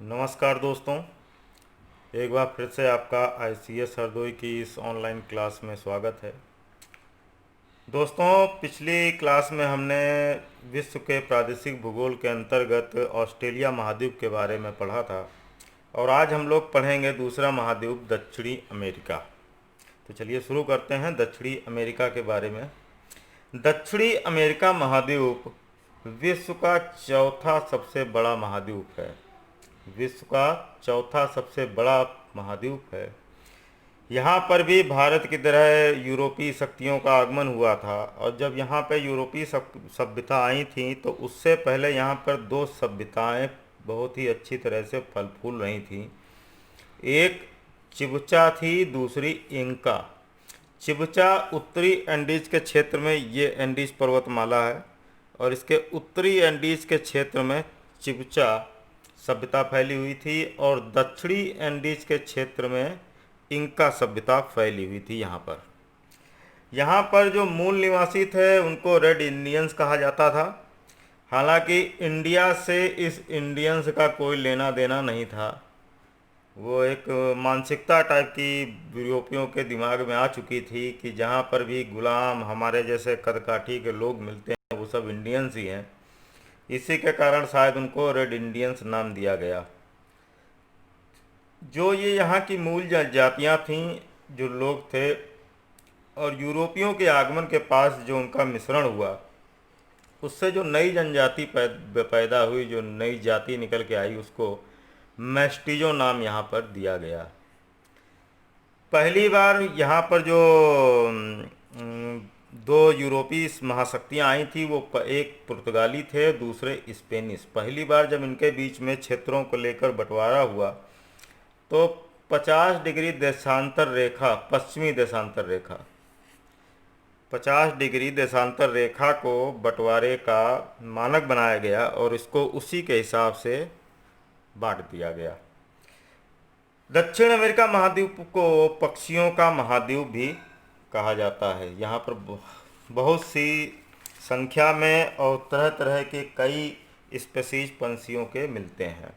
नमस्कार दोस्तों। एक बार फिर से आपका ICS हरदोई की इस ऑनलाइन क्लास में स्वागत है। दोस्तों, पिछली क्लास में हमने विश्व के प्रादेशिक भूगोल के अंतर्गत ऑस्ट्रेलिया महाद्वीप के बारे में पढ़ा था और आज हम लोग पढ़ेंगे दूसरा महाद्वीप दक्षिणी अमेरिका। तो चलिए शुरू करते हैं दक्षिणी अमेरिका के बारे में। दक्षिणी अमेरिका महाद्वीप विश्व का चौथा सबसे बड़ा महाद्वीप है। विश्व का चौथा सबसे बड़ा महाद्वीप है। यहाँ पर भी भारत की तरह यूरोपीय शक्तियों का आगमन हुआ था और जब यहाँ पर यूरोपीय सभ्यता आई थी तो उससे पहले यहाँ पर दो सभ्यताएं बहुत ही अच्छी तरह से फल फूल रही थीं। एक चिबुचा थी, दूसरी इंका। चिबुचा उत्तरी एंडीज के क्षेत्र में, ये एंडीज पर्वतमाला है और इसके उत्तरी एंडीज के क्षेत्र में चिबुचा सभ्यता फैली हुई थी और दक्षिणी एंडीज के क्षेत्र में इंका सभ्यता फैली हुई थी। यहाँ पर जो मूल निवासी थे उनको रेड इंडियंस कहा जाता था। हालांकि इंडिया से इस इंडियंस का कोई लेना देना नहीं था। वो एक मानसिकता टाइप की यूरोपियों के दिमाग में आ चुकी थी कि जहाँ पर भी गुलाम हमारे जैसे कदकाठी के लोग मिलते हैं वो सब इंडियंस ही हैं। इसी के कारण शायद उनको रेड इंडियंस नाम दिया गया। जो ये यहाँ की मूल जातियाँ थीं, जो लोग थे, और यूरोपियों के आगमन के पास जो उनका मिश्रण हुआ उससे जो नई जनजाति पैदा हुई, जो नई जाति निकल के आई, उसको मैस्टिजो नाम यहाँ पर दिया गया। पहली बार यहाँ पर जो दो यूरोपीय महाशक्तियाँ आई थी, वो एक पुर्तगाली थे, दूसरे स्पेनिश। पहली बार जब इनके बीच में क्षेत्रों को लेकर बंटवारा हुआ तो 50 डिग्री देशांतर रेखा, पश्चिमी देशांतर रेखा, 50 डिग्री देशांतर रेखा को बंटवारे का मानक बनाया गया और इसको उसी के हिसाब से बांट दिया गया। दक्षिण अमेरिका महाद्वीप को पक्षियों का महाद्वीप भी कहा जाता है। यहाँ पर बहुत सी संख्या में और तरह तरह के कई स्पीशीज पंछियों के मिलते हैं।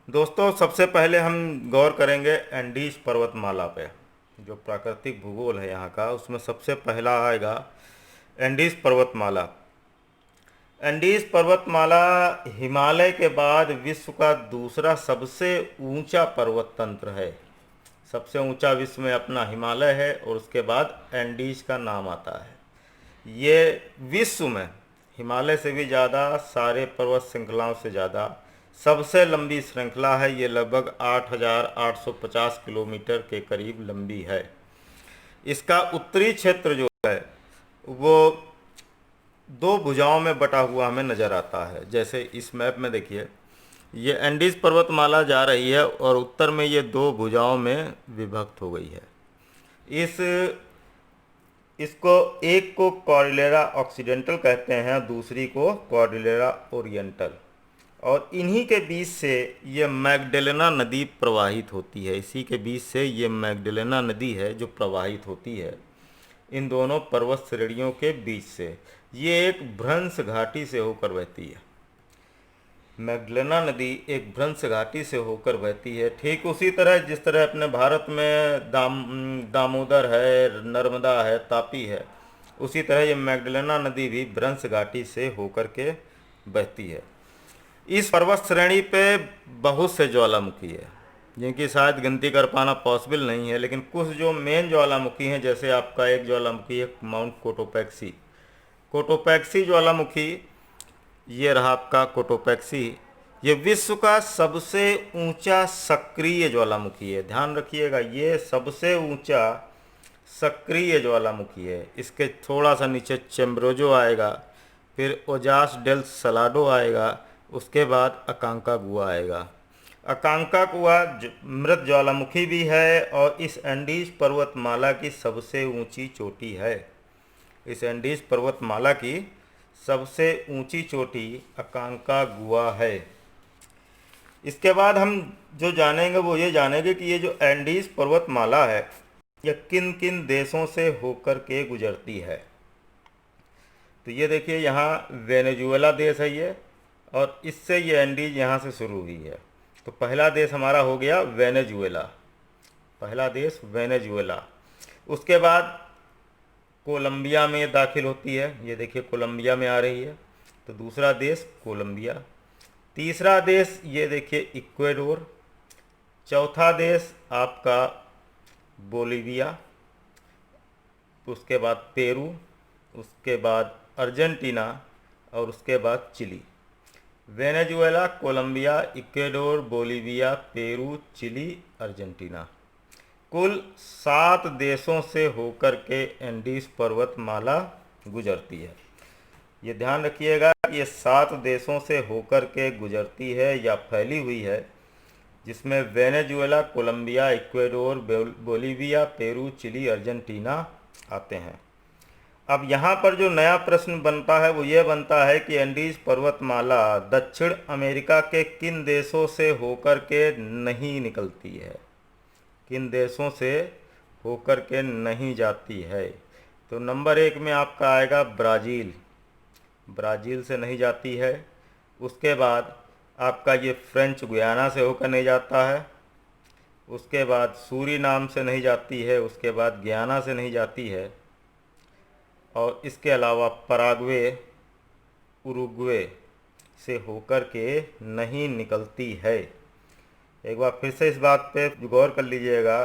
दोस्तों, सबसे पहले हम गौर करेंगे एंडीज पर्वतमाला पे। जो प्राकृतिक भूगोल है यहाँ का, उसमें सबसे पहला आएगा एंडीज पर्वतमाला। एंडीज पर्वतमाला हिमालय के बाद विश्व का दूसरा सबसे ऊंचा पर्वत तंत्र है। सबसे ऊंचा विश्व में अपना हिमालय है और उसके बाद एंडीज का नाम आता है। ये विश्व में हिमालय से भी ज़्यादा, सारे पर्वत श्रृंखलाओं से ज़्यादा सबसे लंबी श्रृंखला है। ये लगभग 8,850 किलोमीटर के करीब लंबी है। इसका उत्तरी क्षेत्र जो है वो दो भुजाओं में बटा हुआ हमें नज़र आता है। जैसे इस मैप में देखिए, ये एंडीज पर्वतमाला जा रही है और उत्तर में ये दो भुजाओं में विभक्त हो गई है। इसको एक को कॉर्डिलेरा ऑक्सीडेंटल कहते हैं, दूसरी को कॉर्डिलेरा ओरिएंटल, और इन्हीं के बीच से ये मैगडेलेना नदी प्रवाहित होती है। इसी के बीच से ये मैगडेलेना नदी है जो प्रवाहित होती है इन दोनों पर्वत श्रेणियों के बीच से। ये एक भ्रंश घाटी से होकर बहती है। मैगडेलेना नदी एक भ्रंश घाटी से होकर बहती है। ठीक उसी तरह जिस तरह अपने भारत में दामोदर है, नर्मदा है, तापी है, उसी तरह ये मैगडेलेना नदी भी भ्रंश घाटी से होकर के बहती है। इस पर्वत श्रेणी पे बहुत से ज्वालामुखी है जिनकी शायद गिनती कर पाना पॉसिबल नहीं है, लेकिन कुछ जो मेन ज्वालामुखी हैं, जैसे आपका एक ज्वालामुखी है माउंट कोटोपैक्सी। कोटोपैक्सी ज्वालामुखी, ये रहा आपका कोटोपैक्सी। ये विश्व का सबसे ऊंचा सक्रिय ज्वालामुखी है। ध्यान रखिएगा, ये सबसे ऊंचा सक्रिय ज्वालामुखी है। इसके थोड़ा सा नीचे चेम्ब्रोजो आएगा, फिर ओजास डेल सलाडो आएगा, उसके बाद अकांकागुआ आएगा। अकांकागुआ मृत ज्वालामुखी भी है और इस एंडीज पर्वतमाला की सबसे ऊंची चोटी है। इस एंडीज पर्वतमाला की सबसे ऊंची चोटी अकांकागुआ है। इसके बाद हम जो जानेंगे वो ये जानेंगे कि ये जो एंडीज पर्वतमाला है यह किन किन देशों से होकर के गुजरती है। तो ये देखिए, यहाँ वेनेजुएला देश है ये, और इससे ये एंडीज यहाँ से शुरू हुई है। तो पहला देश हमारा हो गया वेनेजुएला, पहला देश वेनेजुएला। उसके बाद कोलंबिया में दाखिल होती है, ये देखिए कोलंबिया में आ रही है, तो दूसरा देश कोलंबिया। तीसरा देश ये देखिए इक्वेडोर। चौथा देश आपका बोलीविया, उसके बाद पेरू, उसके बाद अर्जेंटीना और उसके बाद Chile. Venezuela, Colombia, Ecuador, Bolivia, Peru, Chile, Argentina, कुल 7 देशों से होकर के एंडीज पर्वतमाला गुजरती है। ये ध्यान रखिएगा कि ये 7 देशों से होकर के गुजरती है या फैली हुई है, जिसमें Venezuela, Colombia, Ecuador, Bolivia, Peru, Chile, Argentina आते हैं। अब यहाँ पर जो नया प्रश्न बनता है वो ये बनता है कि एंडीज पर्वतमाला दक्षिण अमेरिका के किन देशों से होकर के नहीं निकलती है, किन देशों से होकर के नहीं जाती है। तो नंबर 1 में आपका आएगा ब्राज़ील, ब्राज़ील से नहीं जाती है। उसके बाद आपका ये फ्रेंच गुयाना से होकर नहीं जाता है। उसके बाद सूरीनाम से नहीं जाती है। उसके बाद गियाना से नहीं जाती है। और इसके अलावा पराग्वे, उरुग्वे से होकर के नहीं निकलती है। एक बार फिर से इस बात पे गौर कर लीजिएगा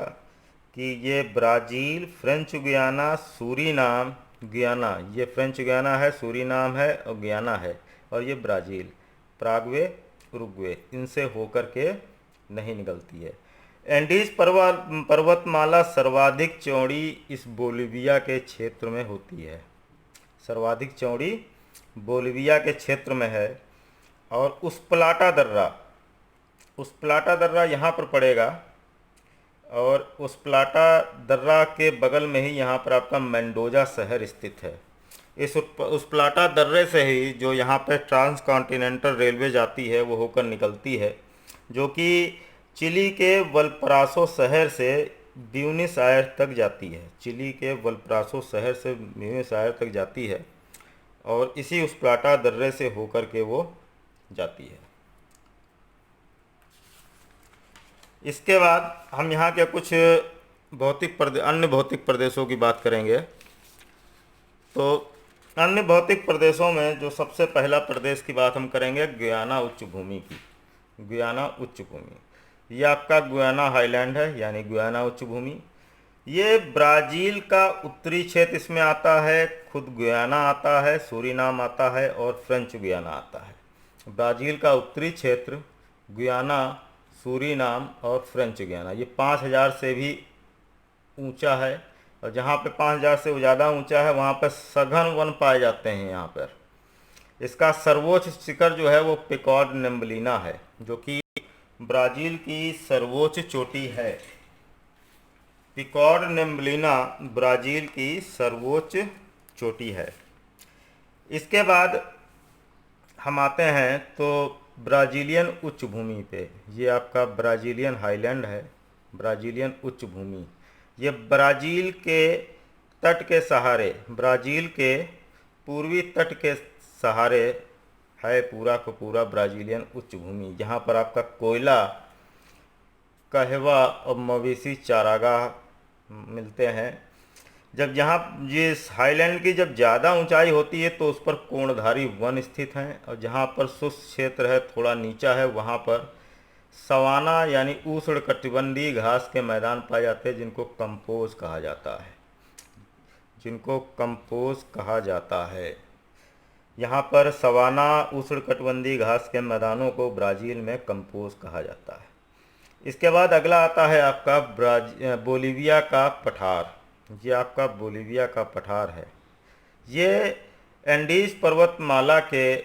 कि ये ब्राज़ील, फ्रेंच गुयाना, सूरीनाम, गियाना, ये फ्रेंच गुयाना है, सूरीनाम है और गियाना है, और ये ब्राज़ील, पराग्वे, उरुग्वे, इनसे होकर के नहीं निकलती है। एंडीज पर्वतमाला सर्वाधिक चौड़ी इस बोलीविया के क्षेत्र में होती है, सर्वाधिक चौड़ी बोलीविया के क्षेत्र में है। और उस्पलाटा दर्रा यहाँ पर पड़ेगा, और उस्पलाटा दर्रा के बगल में ही यहाँ पर आपका मेंडोजा शहर स्थित है। इस उस्पलाटा दर्रे से ही जो यहाँ पे ट्रांस कॉन्टिनेंटल रेलवे जाती है वो होकर निकलती है, जो कि चिली के वल्परासो शहर से ब्यूनस आयर्स तक जाती है। चिली के वल्परासो शहर से ब्यूनस आयर्स तक जाती है, और इसी उस्पलाटा दर्रे से होकर के वो जाती है। इसके बाद हम यहाँ के कुछ अन्य भौतिक प्रदेशों की बात करेंगे। तो अन्य भौतिक प्रदेशों में जो सबसे पहला प्रदेश की बात हम करेंगे गुयाना उच्च भूमि की। गुयाना उच्च भूमि, ये आपका गुयाना हाईलैंड है, यानी गुयाना उच्च भूमि। ये ब्राज़ील का उत्तरी क्षेत्र इसमें आता है, खुद गुयाना आता है, सूरीनाम आता है और फ्रेंच गुयाना आता है। ब्राज़ील का उत्तरी क्षेत्र, गुयाना, सूरीनाम और फ्रेंच गुयाना, ये 5000 से भी ऊंचा है। और जहाँ पे 5000 से ज़्यादा ऊंचा है वहाँ पर सघन वन पाए जाते हैं। यहाँ पर इसका सर्वोच्च शिखर जो है वो पिकॉर्ड नेम्बलिना है, जो कि ब्राज़ील की सर्वोच्च चोटी है। पिकॉर्ड नेम्बलिना ब्राज़ील की सर्वोच्च चोटी है। इसके बाद हम आते हैं तो ब्राज़ीलियन उच्च भूमि पे। ये आपका ब्राज़ीलियन हाईलैंड है, ब्राज़ीलियन उच्च भूमि। ये ब्राज़ील के तट के सहारे, ब्राज़ील के पूर्वी तट के सहारे है पूरा का पूरा ब्राज़ीलियन उच्च भूमि, जहाँ पर आपका कोयला, कहवा और मवेशी चारागाह मिलते हैं। जब यहाँ ये हाईलैंड की जब ज़्यादा ऊंचाई होती है तो उस पर कोणधारी वन स्थित हैं, और जहाँ पर शुष्क क्षेत्र है, थोड़ा नीचा है, वहाँ पर सवाना यानी उष्णकटिबंधीय घास के मैदान पाए जाते हैं, जिनको कंपोज कहा जाता है, जिनको कंपोज कहा जाता है। यहाँ पर सवाना उष्णकटिबंधीय घास के मैदानों को ब्राज़ील में कंपोज कहा जाता है। इसके बाद अगला आता है आपका बोलीविया का पठार। ये आपका बोलीविया का पठार है। ये एंडीज पर्वतमाला के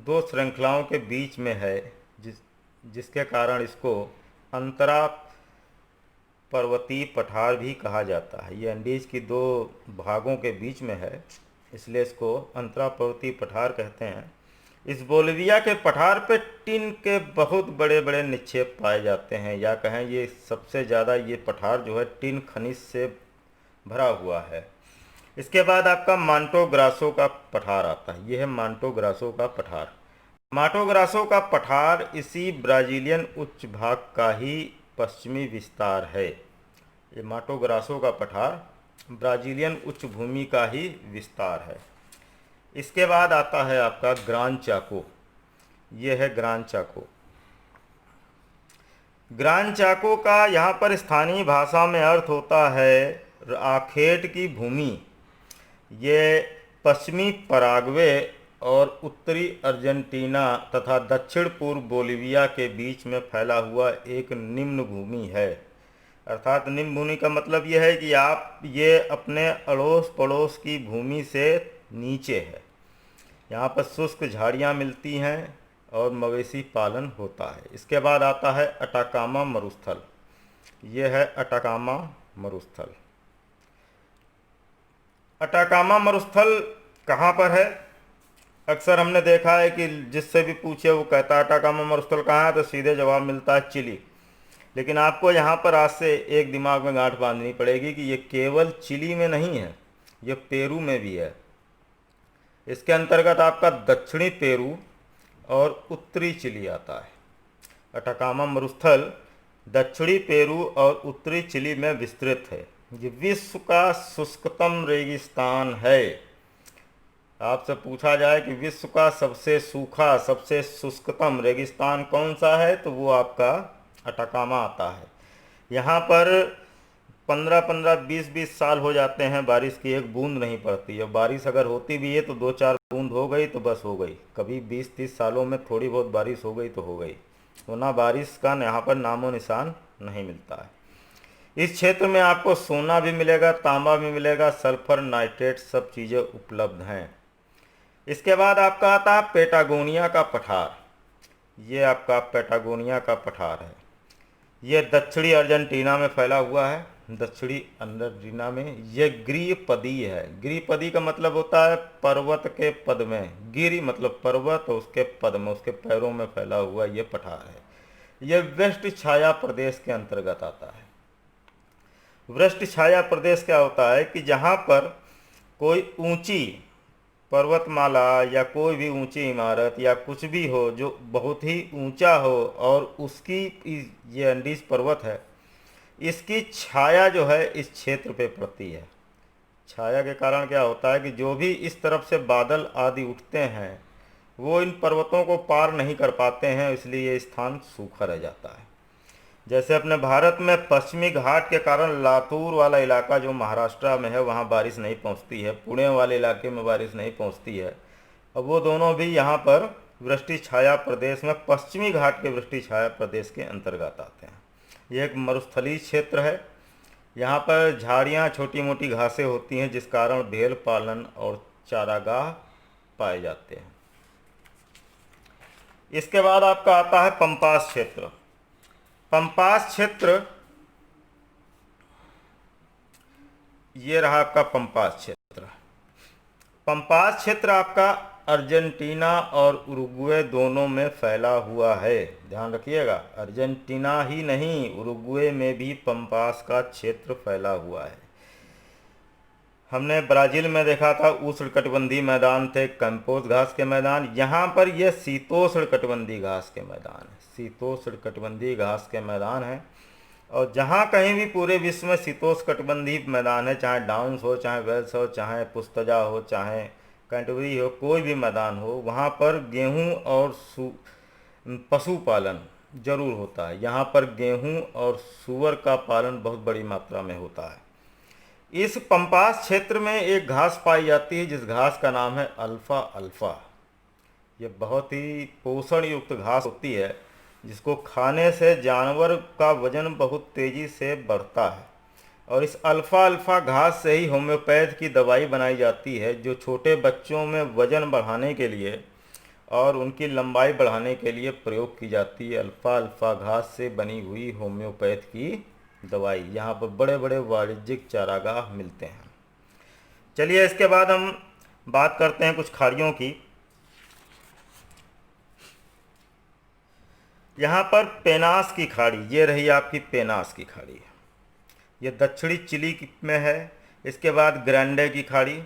2 श्रृंखलाओं के बीच में है, जिसके कारण इसको अंतरा पर्वतीय पठार भी कहा जाता है। ये एंडीज की 2 भागों के बीच में है, इसलिए इसको अंतरा पर्वतीय पठार कहते हैं। इस बोलीविया के पठार पे टिन के बहुत बड़े बड़े निक्षेप पाए जाते हैं, या कहें ये सबसे ज़्यादा ये पठार जो है टिन खनिज से भरा हुआ है। इसके बाद आपका मांटो ग्रासो का पठार आता है। ये है मांटो ग्रासो का पठार। माटो ग्रासो का पठार इसी ब्राज़ीलियन उच्च भाग का ही पश्चिमी विस्तार है। ये माटो ग्रासो का पठार ब्राज़ीलियन उच्च भूमि का ही विस्तार है। इसके बाद आता है आपका ग्रान चाको। ये है ग्रान चाको। ग्रान चाको का यहाँ पर स्थानीय भाषा में अर्थ होता है आखेट की भूमि। ये पश्चिमी पराग्वे और उत्तरी अर्जेंटीना तथा दक्षिण पूर्व बोलिविया के बीच में फैला हुआ एक निम्न भूमि है। अर्थात निम्न भूमि का मतलब यह है कि आप ये अपने अड़ोस पड़ोस की भूमि से नीचे है। यहाँ पर शुष्क झाड़ियाँ मिलती हैं और मवेशी पालन होता है। इसके बाद आता है अटाकामा मरुस्थल। ये है अटाकामा मरुस्थल। अटाकामा मरुस्थल कहाँ पर है? अक्सर हमने देखा है कि जिससे भी पूछे वो कहता है अटाकामा मरुस्थल कहाँ है, तो सीधे जवाब मिलता है चिली। लेकिन आपको यहाँ पर आज से एक दिमाग में गांठ बांधनी पड़ेगी कि ये केवल चिली में नहीं है, ये पेरू में भी है। इसके अंतर्गत आपका दक्षिणी पेरू और उत्तरी चिली आता है। अटाकामा मरुस्थल दक्षिणी पेरू और उत्तरी चिली में विस्तृत है। ये विश्व का शुष्कतम रेगिस्तान है। आपसे पूछा जाए कि विश्व का सबसे सूखा सबसे शुष्कतम रेगिस्तान कौन सा है, तो वो आपका अटाकामा आता है। यहाँ पर 15-20 साल हो जाते हैं बारिश की एक बूंद नहीं पड़ती है। बारिश अगर होती भी है तो 2-4 बूंद हो गई तो बस हो गई। कभी 20-30 सालों में थोड़ी बहुत बारिश हो गई तो हो गई, वरना बारिश का यहाँ पर नामो निशान नहीं मिलता है। इस क्षेत्र में आपको सोना भी मिलेगा, तांबा भी मिलेगा, सल्फर, नाइट्रेट सब चीज़ें उपलब्ध हैं। इसके बाद आपका आता है पेटागोनिया का पठार। ये आपका पेटागोनिया का पठार है। ये दक्षिणी अर्जेंटीना में फैला हुआ है। दक्षिणी अर्जेंटीना में ये गिरिपदी है। गिरिपदी का मतलब होता है पर्वत के पद में। गिरि मतलब पर्वत और उसके पद में, उसके पैरों में फैला हुआ ये पठार है। ये वृष्टि छाया प्रदेश के अंतर्गत आता है। वृष्टि छाया प्रदेश क्या होता है कि जहाँ पर कोई ऊंची पर्वतमाला या कोई भी ऊंची इमारत या कुछ भी हो जो बहुत ही ऊंचा हो और उसकी ये एंडीज पर्वत है, इसकी छाया जो है इस क्षेत्र पे पड़ती है। छाया के कारण क्या होता है कि जो भी इस तरफ से बादल आदि उठते हैं वो इन पर्वतों को पार नहीं कर पाते हैं, इसलिए ये स्थान सूखा रह जाता है। जैसे अपने भारत में पश्चिमी घाट के कारण लातूर वाला इलाका जो महाराष्ट्र में है वहाँ बारिश नहीं पहुँचती है, पुणे वाले इलाके में बारिश नहीं पहुँचती है। अब वो दोनों भी यहाँ पर वृष्टि छाया प्रदेश में, पश्चिमी घाट के वृष्टि छाया प्रदेश के अंतर्गत आते हैं। ये एक मरुस्थलीय क्षेत्र है। यहाँ पर झाड़ियाँ, छोटी मोटी घासें होती हैं जिस कारण भेड़ पालन और चारागाह पाए जाते हैं। इसके बाद आपका आता है पंपास क्षेत्र। पंपास क्षेत्र, ये रहा आपका पंपास क्षेत्र। पंपास क्षेत्र आपका अर्जेंटीना और उरुग्वे दोनों में फैला हुआ है। ध्यान रखिएगा, अर्जेंटीना ही नहीं उरुग्वे में भी पंपास का क्षेत्र फैला हुआ है। हमने ब्राज़ील में देखा था उष्णकटिबंधीय मैदान थे, कैंपोस घास के मैदान। यहाँ पर यह शीतोष्णकटिबंधीय घास के मैदान है। शीतोष्णकटिबंधीय घास के मैदान है। और जहाँ कहीं भी पूरे विश्व में शीतोष्णकटिबंधीय मैदान है, चाहे डाउन्स हो, चाहे वेल्स हो, चाहे पुस्तजा हो, चाहे कैंटरबरी हो, कोई भी मैदान हो, वहाँ पर गेहूँ और पशुपालन जरूर होता है। यहाँ पर गेहूँ और सूअर का पालन बहुत बड़ी मात्रा में होता है। इस पंपास क्षेत्र में एक घास पाई जाती है जिस घास का नाम है अल्फा अल्फा। ये बहुत ही पोषण युक्त घास होती है जिसको खाने से जानवर का वजन बहुत तेज़ी से बढ़ता है। और इस अल्फा अल्फा घास से ही होम्योपैथ की दवाई बनाई जाती है जो छोटे बच्चों में वजन बढ़ाने के लिए और उनकी लंबाई बढ़ाने के लिए प्रयोग की जाती है। अल्फा अल्फा घास से बनी हुई होम्योपैथ की दवाई यहाँ पर बड़े बड़े वाणिज्यिक चारागाह मिलते हैं। चलिए इसके बाद हम बात करते हैं कुछ खाड़ियों की। यहाँ पर पेनास की खाड़ी, ये रही आपकी पेनास की खाड़ी, ये दक्षिणी चिली में है। इसके बाद ग्रैंडे की खाड़ी,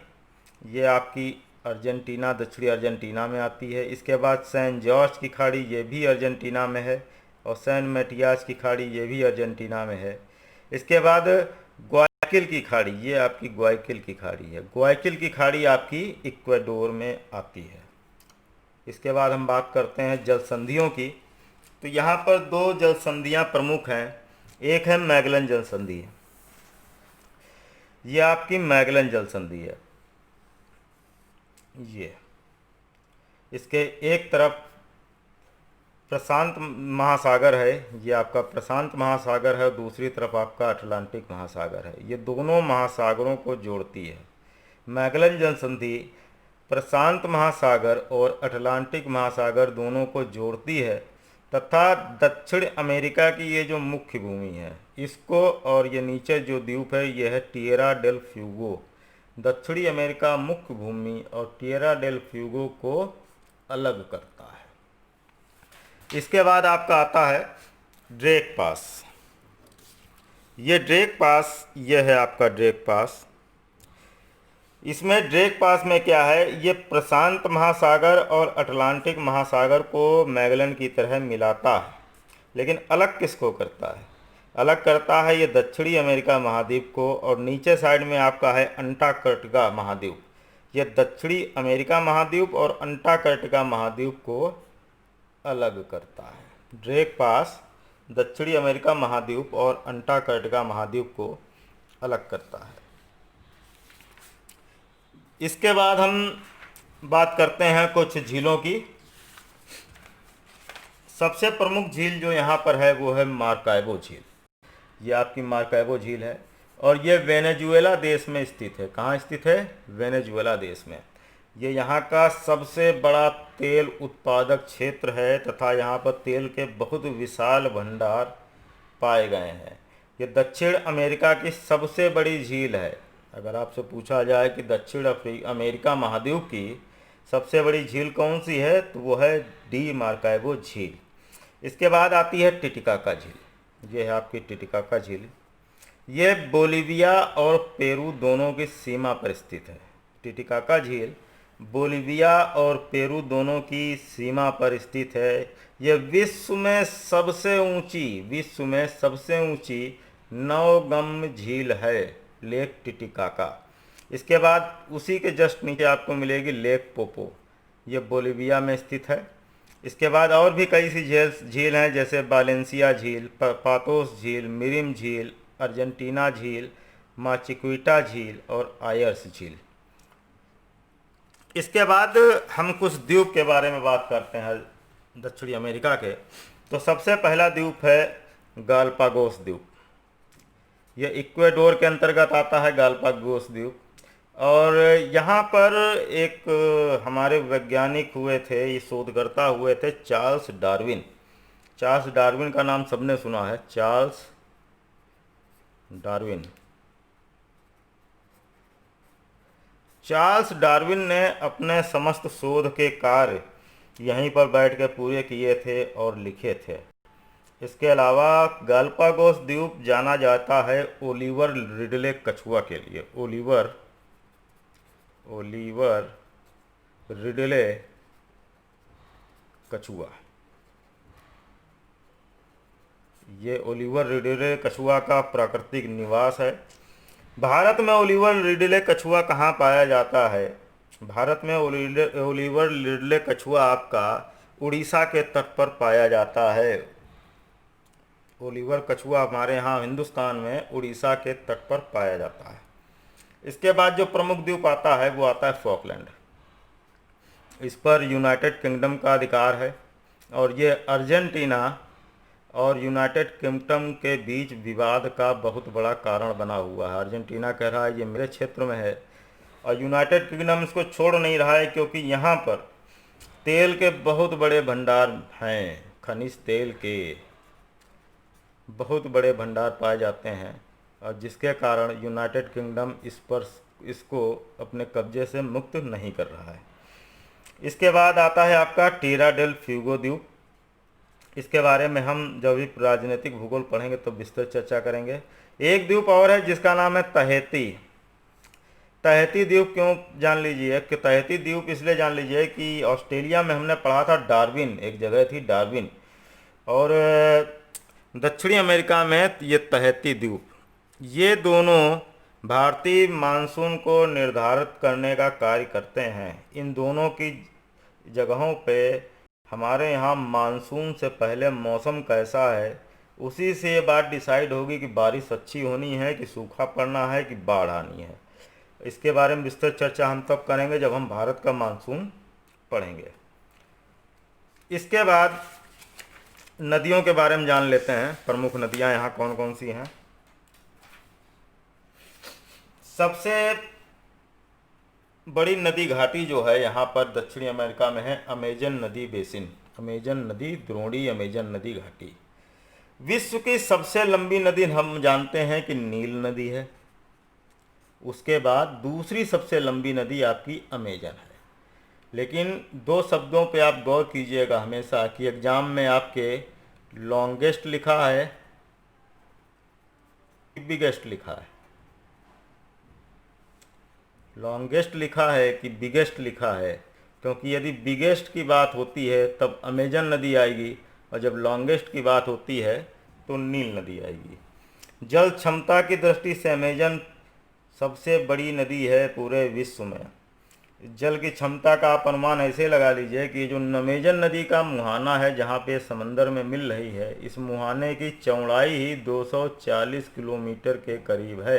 ये आपकी अर्जेंटीना दक्षिणी अर्जेंटीना में आती है। इसके बाद सैन जॉर्ज की खाड़ी, ये भी अर्जेंटीना में है। और सैन मैटियास की खाड़ी, ये भी अर्जेंटीना में है। इसके बाद ग्वायाकिल की खाड़ी, ये आपकी ग्वायाकिल की खाड़ी है। ग्वायाकिल की खाड़ी आपकी इक्वाडोर में आती है। इसके बाद हम बात करते हैं जल संधियों की। तो यहाँ पर दो जल संधियाँ प्रमुख हैं। एक है मैगलन जल संधि, ये आपकी मैगलन जल संधि है। ये इसके एक तरफ प्रशांत महासागर है, ये आपका प्रशांत महासागर है, दूसरी तरफ आपका अटलांटिक महासागर है। ये दोनों महासागरों को जोड़ती है। मैगलन जल संधि प्रशांत महासागर और अटलांटिक महासागर दोनों को जोड़ती है तथा दक्षिण अमेरिका की ये जो मुख्य भूमि है इसको, और ये नीचे जो द्वीप है ये है टिएरा डेल फ्यूगो। दक्षिणी अमेरिका मुख्य भूमि और टिएरा डेल फ्यूगो को अलग करता है। इसके बाद आपका आता है ड्रेक पास। ये ड्रेक पास, ये है आपका ड्रेक पास। इसमें ड्रेक पास में क्या है, ये प्रशांत महासागर और अटलांटिक महासागर को मैगलन की तरह मिलाता है, लेकिन अलग किसको करता है? अलग करता है ये दक्षिणी अमेरिका महाद्वीप को, और नीचे साइड में आपका है अंटार्कटिका महाद्वीप। ये दक्षिणी अमेरिका महाद्वीप और अंटार्कटिका महाद्वीप को अलग करता है। ड्रेक पास दक्षिणी अमेरिका महाद्वीप और अंटार्कटिका महाद्वीप को अलग करता है। इसके बाद हम बात करते हैं कुछ झीलों की। सबसे प्रमुख झील जो यहाँ पर है वो है मार्काइबो झील। ये आपकी मार्काइबो झील है और ये वेनेजुएला देश में स्थित है। कहाँ स्थित है? वेनेजुएला देश में। ये यहाँ का सबसे बड़ा तेल उत्पादक क्षेत्र है तथा यहाँ पर तेल के बहुत विशाल भंडार पाए गए हैं। ये दक्षिण अमेरिका की सबसे बड़ी झील है। अगर आपसे पूछा जाए कि दक्षिण अमेरिका महाद्वीप की सबसे बड़ी झील कौन सी है, तो वो है डी मार्काइबो झील। इसके बाद आती है टिटिकाका झील। ये है आपकी टिटिकाका झील। ये बोलीविया और पेरू दोनों की सीमा पर स्थित है। टिटिकाका झील बोलीविया और पेरू दोनों की सीमा पर स्थित है। ये विश्व में सबसे ऊंची नवगम्य झील है, लेक टिटिकाका। इसके बाद उसी के जस्ट नीचे आपको मिलेगी लेक पोपो, ये बोलीविया में स्थित है। इसके बाद और भी कई सी झील हैं, जैसे बालेंसिया झील, पातोस झील, मिरिम झील, अर्जेंटीना झील, माचिक्विटा झील और आयर्स झील। इसके बाद हम कुछ द्वीप के बारे में बात करते हैं दक्षिणी अमेरिका के। तो सबसे पहला द्वीप है गालापागोस द्वीप। यह इक्वाडोर के अंतर्गत आता है, गालापागोस द्वीप। और यहाँ पर एक हमारे वैज्ञानिक हुए थे, ये शोधकर्ता हुए थे चार्ल्स डार्विन। चार्ल्स डार्विन का नाम सबने सुना है, चार्ल्स डार्विन। चार्ल्स डार्विन ने अपने समस्त शोध के कार्य यहीं पर बैठ के पूरे किए थे और लिखे थे। इसके अलावा गालापागोस द्वीप जाना जाता है ओलिवर रिडले कछुआ के लिए। ओलिवर रिडले कछुआ, ये ओलिवर रिडले कछुआ का प्राकृतिक निवास है। भारत में ओलिवर रिडले कछुआ कहाँ पाया जाता है? भारत में ओलिवर रिडले कछुआ आपका उड़ीसा के तट पर पाया जाता है। ओलिवर कछुआ हमारे यहाँ हिंदुस्तान में उड़ीसा के तट पर पाया जाता है। इसके बाद जो प्रमुख द्वीप आता है वो आता है फॉकलैंड। इस पर यूनाइटेड किंगडम का अधिकार है और ये अर्जेंटीना और यूनाइटेड किंगडम के बीच विवाद का बहुत बड़ा कारण बना हुआ है। अर्जेंटीना कह रहा है ये मेरे क्षेत्र में है और यूनाइटेड किंगडम इसको छोड़ नहीं रहा है, क्योंकि यहाँ पर तेल के बहुत बड़े भंडार हैं, खनिज तेल के बहुत बड़े भंडार पाए जाते हैं, और जिसके कारण यूनाइटेड किंगडम इसको अपने कब्जे से मुक्त नहीं कर रहा है। इसके बाद आता है आपका टिएरा डेल फ्यूगो द्वीप। इसके बारे में हम जब भी राजनीतिक भूगोल पढ़ेंगे तो विस्तृत चर्चा करेंगे। एक द्वीप और है जिसका नाम है तहेती। तहती द्वीप क्यों जान लीजिए कि तहती द्वीप इसलिए जान लीजिए कि ऑस्ट्रेलिया में हमने पढ़ा था डार्विन, एक जगह थी डार्विन, और दक्षिणी अमेरिका में ये तहती द्वीप, ये दोनों भारतीय मानसून को निर्धारित करने का कार्य करते हैं। इन दोनों की जगहों पे हमारे यहाँ मानसून से पहले मौसम कैसा है, उसी से ये बात डिसाइड होगी कि बारिश अच्छी होनी है कि सूखा पड़ना है कि बाढ़ आनी है। इसके बारे में विस्तृत चर्चा हम तब करेंगे जब हम भारत का मानसून पढ़ेंगे। इसके बाद नदियों के बारे में जान लेते हैं, प्रमुख नदियां यहाँ कौन कौन सी हैं। सबसे बड़ी नदी घाटी जो है यहाँ पर दक्षिणी अमेरिका में है अमेजन नदी बेसिन, अमेजन नदी द्रोणी, अमेजन नदी घाटी। विश्व की सबसे लंबी नदी हम जानते हैं कि नील नदी है। उसके बाद दूसरी सबसे लंबी नदी आपकी अमेजन है। लेकिन दो शब्दों पे आप गौर कीजिएगा हमेशा कि एग्जाम में आपके लॉन्गेस्ट लिखा है, बिगेस्ट लिखा है। लॉन्गेस्ट लिखा है कि बिगेस्ट लिखा है, क्योंकि यदि बिगेस्ट की बात होती है तब अमेजन नदी आएगी, और जब लॉन्गेस्ट की बात होती है तो नील नदी आएगी। जल क्षमता की दृष्टि से अमेजन सबसे बड़ी नदी है पूरे विश्व में। जल की क्षमता का आप अनुमान ऐसे लगा लीजिए कि जो अमेजन नदी का मुहाना है जहाँ पे समंदर में मिल रही है, इस मुहाने की चौड़ाई ही 240 किलोमीटर के करीब है।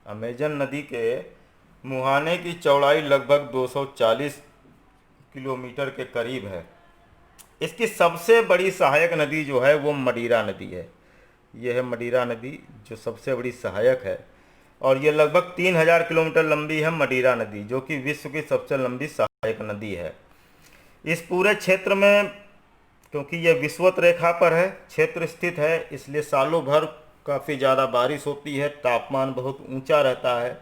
अमेजन नदी के मुहाने की चौड़ाई लगभग 240 किलोमीटर के करीब है। इसकी सबसे बड़ी सहायक नदी जो है वो मदिरा नदी है। यह है मदिरा नदी जो सबसे बड़ी सहायक है, और ये लगभग 3000 किलोमीटर लंबी है मदिरा नदी, जो कि विश्व की सबसे लंबी सहायक नदी है। इस पूरे क्षेत्र में, क्योंकि यह विषुवत रेखा पर है क्षेत्र स्थित है, इसलिए सालों भर काफ़ी ज़्यादा बारिश होती है, तापमान बहुत ऊंचा रहता है,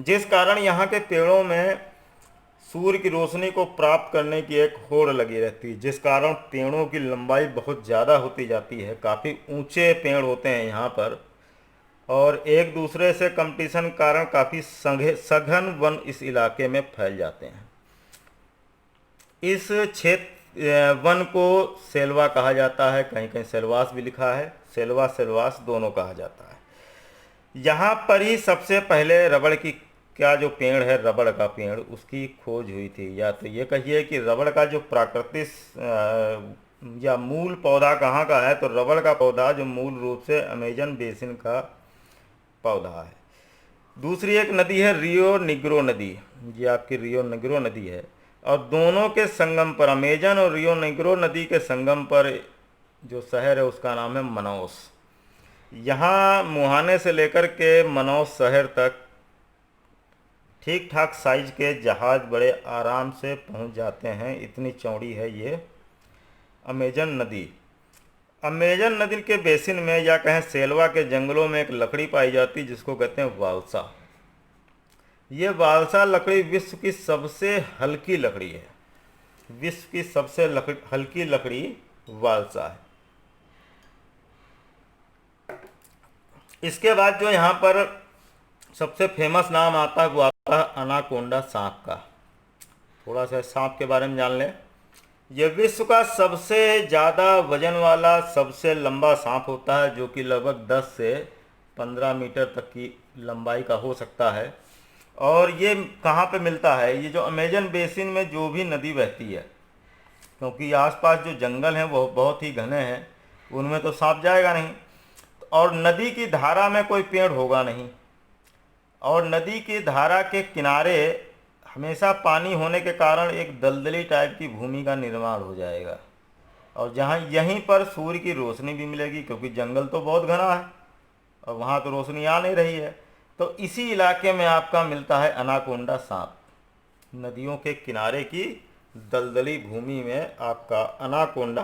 जिस कारण यहाँ के पेड़ों में सूर्य की रोशनी को प्राप्त करने की एक होड़ लगी रहती है, जिस कारण पेड़ों की लंबाई बहुत ज़्यादा होती जाती है। काफ़ी ऊंचे पेड़ होते हैं यहाँ पर, और एक दूसरे से कंपटीशन के कारण काफ़ी सघन वन इस इलाके में फैल जाते हैं। इस क्षेत्र वन को सेल्वा कहा जाता है, कहीं कहीं सेल्वास भी लिखा है, सेल्वा सेल्वास दोनों कहा जाता है। यहाँ पर ही सबसे पहले रबड़ की क्या जो पेड़ है, रबड़ का पेड़, उसकी खोज हुई थी। या तो ये कहिए कि रबड़ का जो प्राकृतिक या मूल पौधा कहाँ का है, तो रबड़ का पौधा जो मूल रूप से अमेजन बेसिन का पौधा है। दूसरी एक नदी है रियो निग्रो नदी, ये आपकी रियो निग्रो नदी है, और दोनों के संगम पर, अमेजन और रियो निग्रो नदी के संगम पर जो शहर है उसका नाम है मनौस। यहाँ मुहाने से लेकर के मनौस शहर तक ठीक ठाक साइज के जहाज बड़े आराम से पहुँच जाते हैं, इतनी चौड़ी है ये अमेजन नदी। अमेजन नदी के बेसिन में या कहें सेल्वा के जंगलों में एक लकड़ी पाई जाती है जिसको कहते हैं वालसा। ये वालसा लकड़ी विश्व की सबसे हल्की लकड़ी है, विश्व की सबसे हल्की लकड़ी वालसा है। इसके बाद जो यहाँ पर सबसे फेमस नाम आता है वो आता है अनाकोंडा सांप का। थोड़ा सा सांप के बारे में जान लें। यह विश्व का सबसे ज़्यादा वजन वाला सबसे लंबा सांप होता है, जो कि लगभग 10 से 15 मीटर तक की लंबाई का हो सकता है। और ये कहाँ पे मिलता है? ये जो अमेजन बेसिन में जो भी नदी बहती है, क्योंकि आसपास जो जंगल हैं वो बहुत ही घने हैं, उनमें तो सांप जाएगा नहीं, और नदी की धारा में कोई पेड़ होगा नहीं, और नदी की धारा के किनारे हमेशा पानी होने के कारण एक दलदली टाइप की भूमि का निर्माण हो जाएगा, और जहाँ यहीं पर सूर्य की रोशनी भी मिलेगी, क्योंकि जंगल तो बहुत घना है और वहाँ तो रोशनी आ नहीं रही है। तो इसी इलाके में आपका मिलता है अनाकोंडा सांप। नदियों के किनारे की दलदली भूमि में आपका अनाकोंडा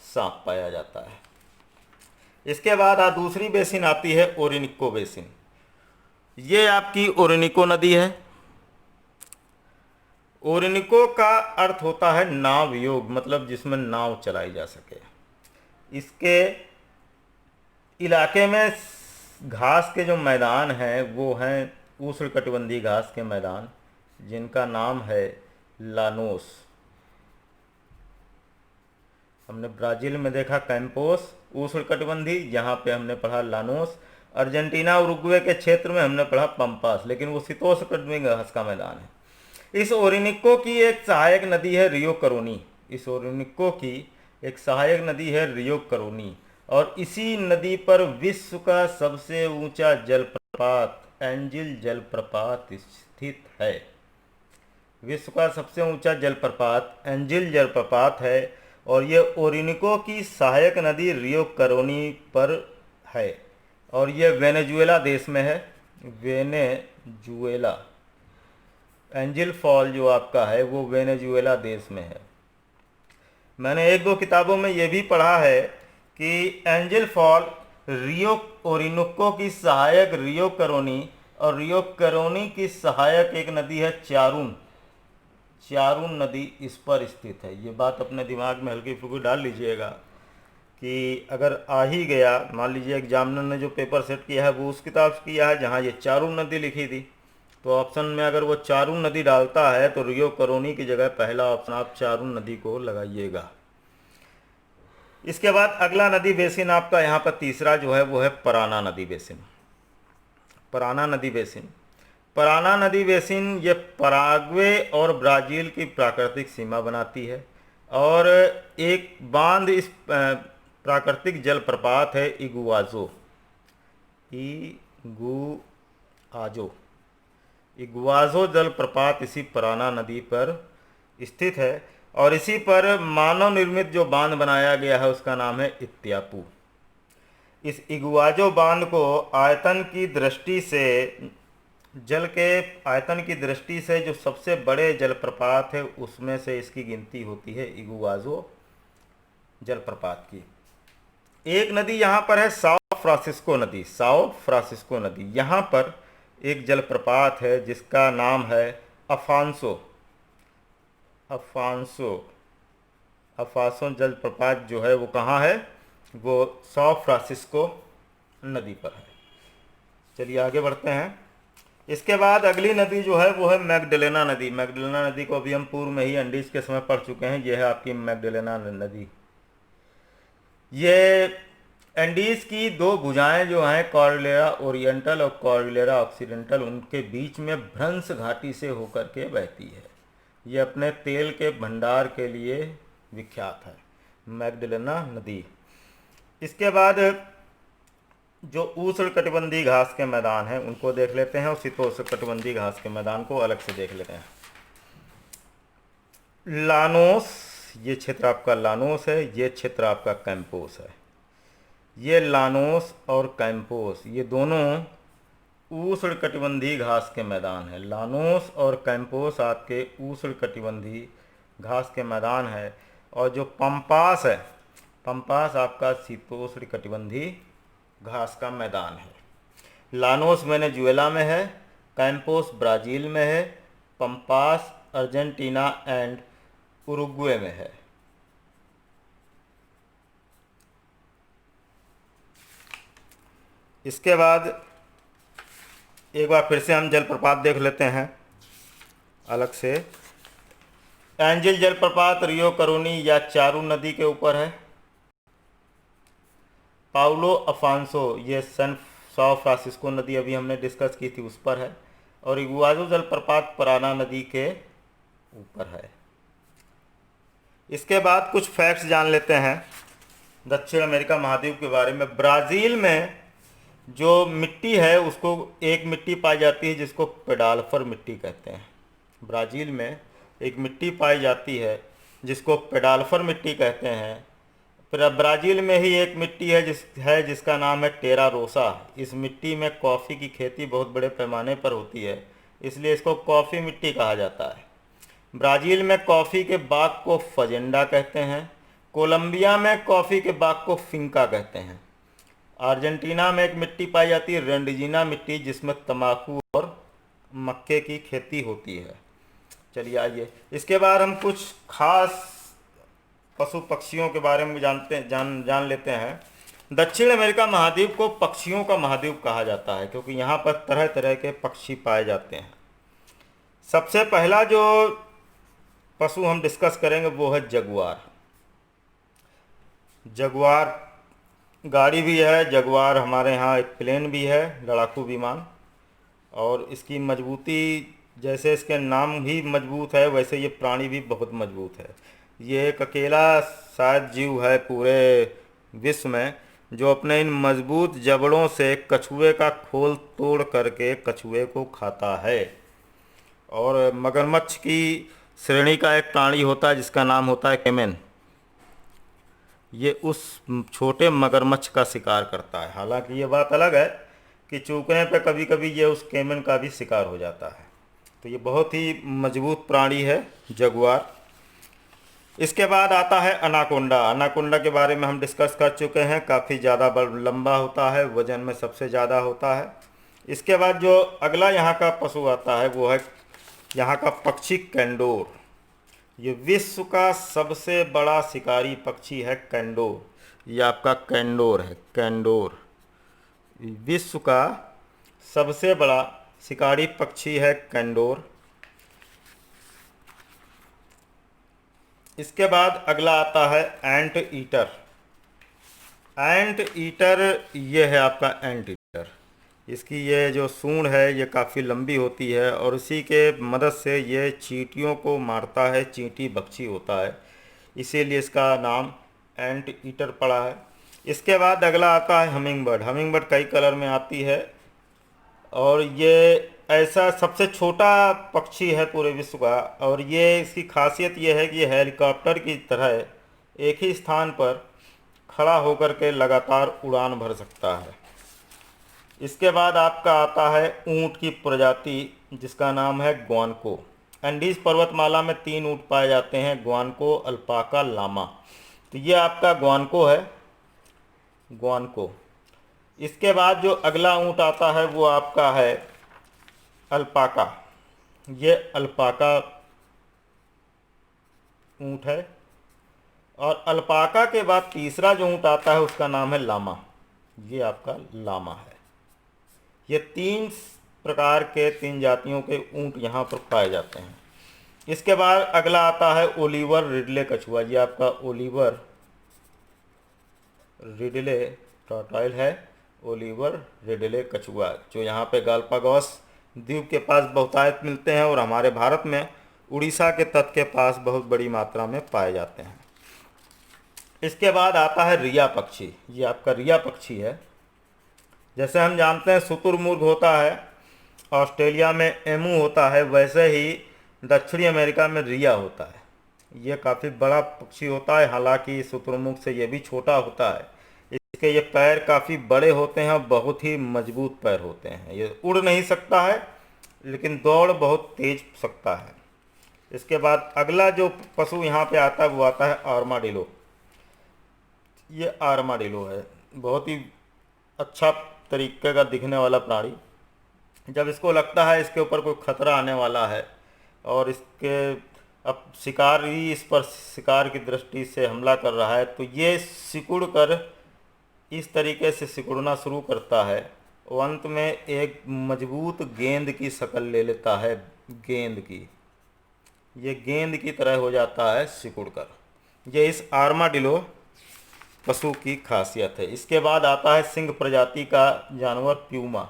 सांप पाया जाता है। इसके बाद दूसरी बेसिन आती है ओरिनिको बेसिन। ये आपकी ओरिनिको नदी है। ओरिनिको का अर्थ होता है नाव योग, मतलब जिसमें नाव चलाई जा सके। इसके इलाके में घास के जो मैदान हैं वो हैं उष्णकटिबंधीय घास के मैदान, जिनका नाम है लानोस। हमने ब्राज़ील में देखा कैंपोस उष्णकटिबंधीय, यहाँ पे हमने पढ़ा लानोस। अर्जेंटीना उरुग्वे के क्षेत्र में हमने पढ़ा पंपास, लेकिन वो शीतोष्णकटिबंधीय घास का मैदान है। इस ओरिनिको की एक सहायक नदी है रियो करोनी। इस ओरिनिको की एक सहायक नदी है रियो करोनी, और इसी नदी पर विश्व का सबसे ऊंचा जलप्रपात एंजिल जलप्रपात स्थित है। विश्व का सबसे ऊंचा जलप्रपात एंजिल जलप्रपात है, और ये ओरिनिको की सहायक नदी रियो करोनी पर है, और ये वेनेजुएला देश में है। वेनेजुएला, एंजिल फॉल जो आपका है वो वेनेजुएला देश में है। मैंने एक दो किताबों में ये भी पढ़ा है कि एंजिल फॉल रियो ओरिनिको की सहायक रियो करोनी, और रियो करोनी की सहायक एक नदी है चारून। चारून नदी इस पर स्थित है। ये बात अपने दिमाग में हल्की फुल्की डाल लीजिएगा कि अगर आ ही गया, मान लीजिए एग्जामिनर ने जो पेपर सेट किया है वो उस किताब से किया है जहाँ ये चारून नदी लिखी थी, तो ऑप्शन में अगर वो चारून नदी डालता है तो रियो करोनी की जगह पहला ऑप्शन आप चारून नदी को लगाइएगा। इसके बाद अगला नदी बेसिन आपका यहाँ पर तीसरा जो है वो है पराना नदी बेसिन। पराना नदी बेसिन, पराना नदी बेसिन ये पराग्वे और ब्राज़ील की प्राकृतिक सीमा बनाती है, और एक बांध इस प्राकृतिक जलप्रपात है इगुआजो। इगुआजो जलप्रपात इसी पराना नदी पर स्थित है, और इसी पर मानव निर्मित जो बांध बनाया गया है उसका नाम है इत्यापू। इस इगुआजो बांध को आयतन की दृष्टि से, जल के आयतन की दृष्टि से जो सबसे बड़े जलप्रपात है उसमें से इसकी गिनती होती है इगुआजो जलप्रपात की। एक नदी यहाँ पर है साओ फ्रांसिस्को नदी। साओ फ्रांसिस्को नदी, यहाँ पर एक जलप्रपात है जिसका नाम है अफांसो। अफांसो जलप्रपात जो है वो कहाँ है? वो साओ फ्रांसिस्को नदी पर है। चलिए आगे बढ़ते हैं। इसके बाद अगली नदी जो है वो है मैगडेलेना नदी। मैगडेलेना नदी को अभी हम पूर्व में ही एंडीज के समय पढ़ चुके हैं। यह है आपकी मैगडेलेना नदी। ये एंडीज की दो भुजाएं जो हैं कॉर्डिलेरा ओरिएंटल और कॉर्डिलेरा ऑक्सीडेंटल, उनके बीच में भ्रंश घाटी से होकर के बहती है। ये अपने तेल के भंडार के लिए विख्यात है, मैगडेलेना नदी। इसके बाद जो उष्णकटिबंधीय घास के मैदान हैं उनको देख लेते हैं, और शीतोष्णकटिबंधीय घास के मैदान को अलग से देख लेते हैं। लानोस, ये क्षेत्र आपका लानोस है, ये क्षेत्र आपका कैंपोस है। ये लानोस और कैंपोस ये दोनों उष्णकटिबंधीय घास के मैदान हैं। लानोस और कैंपोस आपके उष्णकटिबंधीय घास के मैदान है, और जो पंपास है, पंपास आपका शीतोष्णकटिबंधीय घास का मैदान है। लानोस वेनेजुएला में है, कैंपोस ब्राज़ील में है, पंपास अर्जेंटीना एंड उरुग्वे में है। इसके बाद एक बार फिर से हम जलप्रपात देख लेते हैं अलग से। एंजिल जलप्रपात रियो करोनी या चारू नदी के ऊपर है। पाउलो अफांसो, ये साओ फ्रांसिस्को नदी अभी हमने डिस्कस की थी उस पर है, और इगुआजो जलप्रपात पराना नदी के ऊपर है। इसके बाद कुछ फैक्ट्स जान लेते हैं दक्षिण अमेरिका महाद्वीप के बारे में। ब्राज़ील में जो मिट्टी है उसको एक मिट्टी पाई जाती है जिसको पेडाल्फर मिट्टी कहते हैं। ब्राज़ील में एक मिट्टी पाई जाती है जिसको पेडाल्फर मिट्टी कहते हैं। फिर ब्राज़ील में ही एक मिट्टी है जिसका नाम है टेरा रोसा। इस मिट्टी में कॉफ़ी की खेती बहुत बड़े पैमाने पर होती है, इसलिए इसको कॉफ़ी मिट्टी कहा जाता है। ब्राज़ील में कॉफ़ी के बाग को फजेंडा कहते हैं। कोलंबिया में कॉफ़ी के बाग को फिंका कहते हैं। अर्जेंटीना में एक मिट्टी पाई जाती है रेंडिजिना मिट्टी, जिसमें तंबाकू और मक्के की खेती होती है। चलिए आइए, इसके बाद हम कुछ खास पशु पक्षियों के बारे में जान लेते हैं। दक्षिण अमेरिका महाद्वीप को पक्षियों का महाद्वीप कहा जाता है क्योंकि यहाँ पर तरह तरह के पक्षी पाए जाते हैं। सबसे पहला जो पशु हम डिस्कस करेंगे वो है जगुआर। जगुआर गाड़ी भी है, जगुआर हमारे यहाँ एक प्लेन भी है, लड़ाकू विमान। और इसकी मजबूती, जैसे इसके नाम भी मजबूत है वैसे ये प्राणी भी बहुत मजबूत है। ये एक अकेला शायद जीव है पूरे विश्व में जो अपने इन मजबूत जबड़ों से कछुए का खोल तोड़ करके कछुए को खाता है। और मगरमच्छ की श्रेणी का एक प्राणी होता है जिसका नाम होता है कैमन। ये उस छोटे मगरमच्छ का शिकार करता है। हालांकि ये बात अलग है कि चूकने पे कभी कभी ये उस कैमन का भी शिकार हो जाता है। तो ये बहुत ही मजबूत प्राणी है जगुआर। इसके बाद आता है अनाकोंडा। अनाकोंडा के बारे में हम डिस्कस कर चुके हैं, काफ़ी ज़्यादा लंबा होता है, वजन में सबसे ज़्यादा होता है। इसके बाद जो अगला यहाँ का पशु आता है वो है यहाँ का पक्षी कैंडोर। ये विश्व का सबसे बड़ा शिकारी पक्षी है कैंडोर। ये आपका कैंडोर है, कैंडोर विश्व का सबसे बड़ा शिकारी पक्षी है कैंडोर। इसके बाद अगला आता है एंट ईटर। एंट ईटर ये है आपका एंट ईटर। इसकी ये जो सूंड है ये काफ़ी लंबी होती है और इसी के मदद से ये चींटियों को मारता है, चींटी भक्षी होता है, इसीलिए इसका नाम एंट ईटर पड़ा है। इसके बाद अगला आता है हमिंग बर्ड। हमिंग बर्ड कई कलर में आती है और ये ऐसा सबसे छोटा पक्षी है पूरे विश्व का। और ये इसकी खासियत ये है कि ये हेलीकॉप्टर की तरह एक ही स्थान पर खड़ा होकर के लगातार उड़ान भर सकता है। इसके बाद आपका आता है ऊंट की प्रजाति जिसका नाम है ग्वानको। एंडीज पर्वतमाला में 3 ऊंट पाए जाते हैं, ग्वानको, अल्पाका, लामा। तो ये आपका ग्वानको है, ग्वानको। इसके बाद जो अगला ऊंट आता है वो आपका है अल्पाका। ये अल्पाका ऊंट है। और अल्पाका के बाद तीसरा जो ऊंट आता है उसका नाम है लामा। ये आपका लामा है। ये 3 प्रकार के 3 जातियों के ऊंट यहाँ पर पाए जाते हैं। इसके बाद अगला आता है ओलिवर रिडले कछुआ। ये आपका ओलिवर रिडले टॉर्टॉइल है, ओलिवर रिडले कछुआ, जो यहाँ पे गालापागोस द्वीप के पास बहुतायत मिलते हैं और हमारे भारत में उड़ीसा के तट के पास बहुत बड़ी मात्रा में पाए जाते हैं। इसके बाद आता है रिया पक्षी। ये आपका रिया पक्षी है। जैसे हम जानते हैं शुतुरमुर्ग होता है, ऑस्ट्रेलिया में एमू होता है, वैसे ही दक्षिणी अमेरिका में रिया होता है। ये काफ़ी बड़ा पक्षी होता है, हालांकि शुतुरमुर्ग से ये भी छोटा होता है। इसके ये पैर काफ़ी बड़े होते हैं, बहुत ही मजबूत पैर होते हैं। ये उड़ नहीं सकता है लेकिन दौड़ बहुत तेज सकता है। इसके बाद अगला जो पशु यहाँ पे आता है वो आता है आर्माडिलो। ये आर्माडिलो है, बहुत ही अच्छा तरीके का दिखने वाला प्राणी। जब इसको लगता है इसके ऊपर कोई खतरा आने वाला है और इसके अब शिकारी इस पर शिकार की दृष्टि से हमला कर रहा है, तो ये सिकुड़ कर इस तरीके से सिकुड़ना शुरू करता है और अंत में एक मजबूत गेंद की शक्ल ले लेता है। गेंद की, ये गेंद की तरह हो जाता है सिकुड़ कर। ये इस आर्माडिलो पशु की खासियत है। इसके बाद आता है सिंह प्रजाति का जानवर प्यूमा।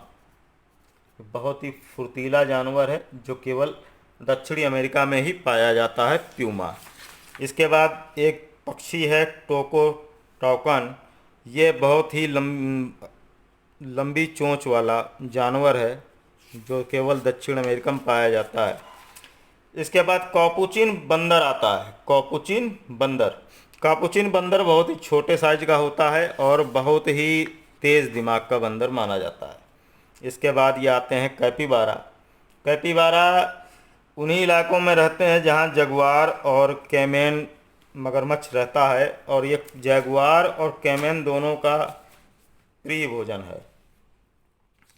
बहुत ही फुर्तीला जानवर है जो केवल दक्षिणी अमेरिका में ही पाया जाता है, प्यूमा। इसके बाद एक पक्षी है टोकन। ये बहुत ही लंबी चोंच वाला जानवर है जो केवल दक्षिण अमेरिका में पाया जाता है। इसके बाद कापुचिन बंदर आता है। कापुचिन बंदर बहुत ही छोटे साइज का होता है और बहुत ही तेज़ दिमाग का बंदर माना जाता है। इसके बाद ये आते हैं कैपिबारा उन्हीं इलाकों में रहते हैं जहाँ जगुआर और कैमेन मगरमच्छ रहता है और ये जगुआर और कैमेन दोनों का प्रिय भोजन है।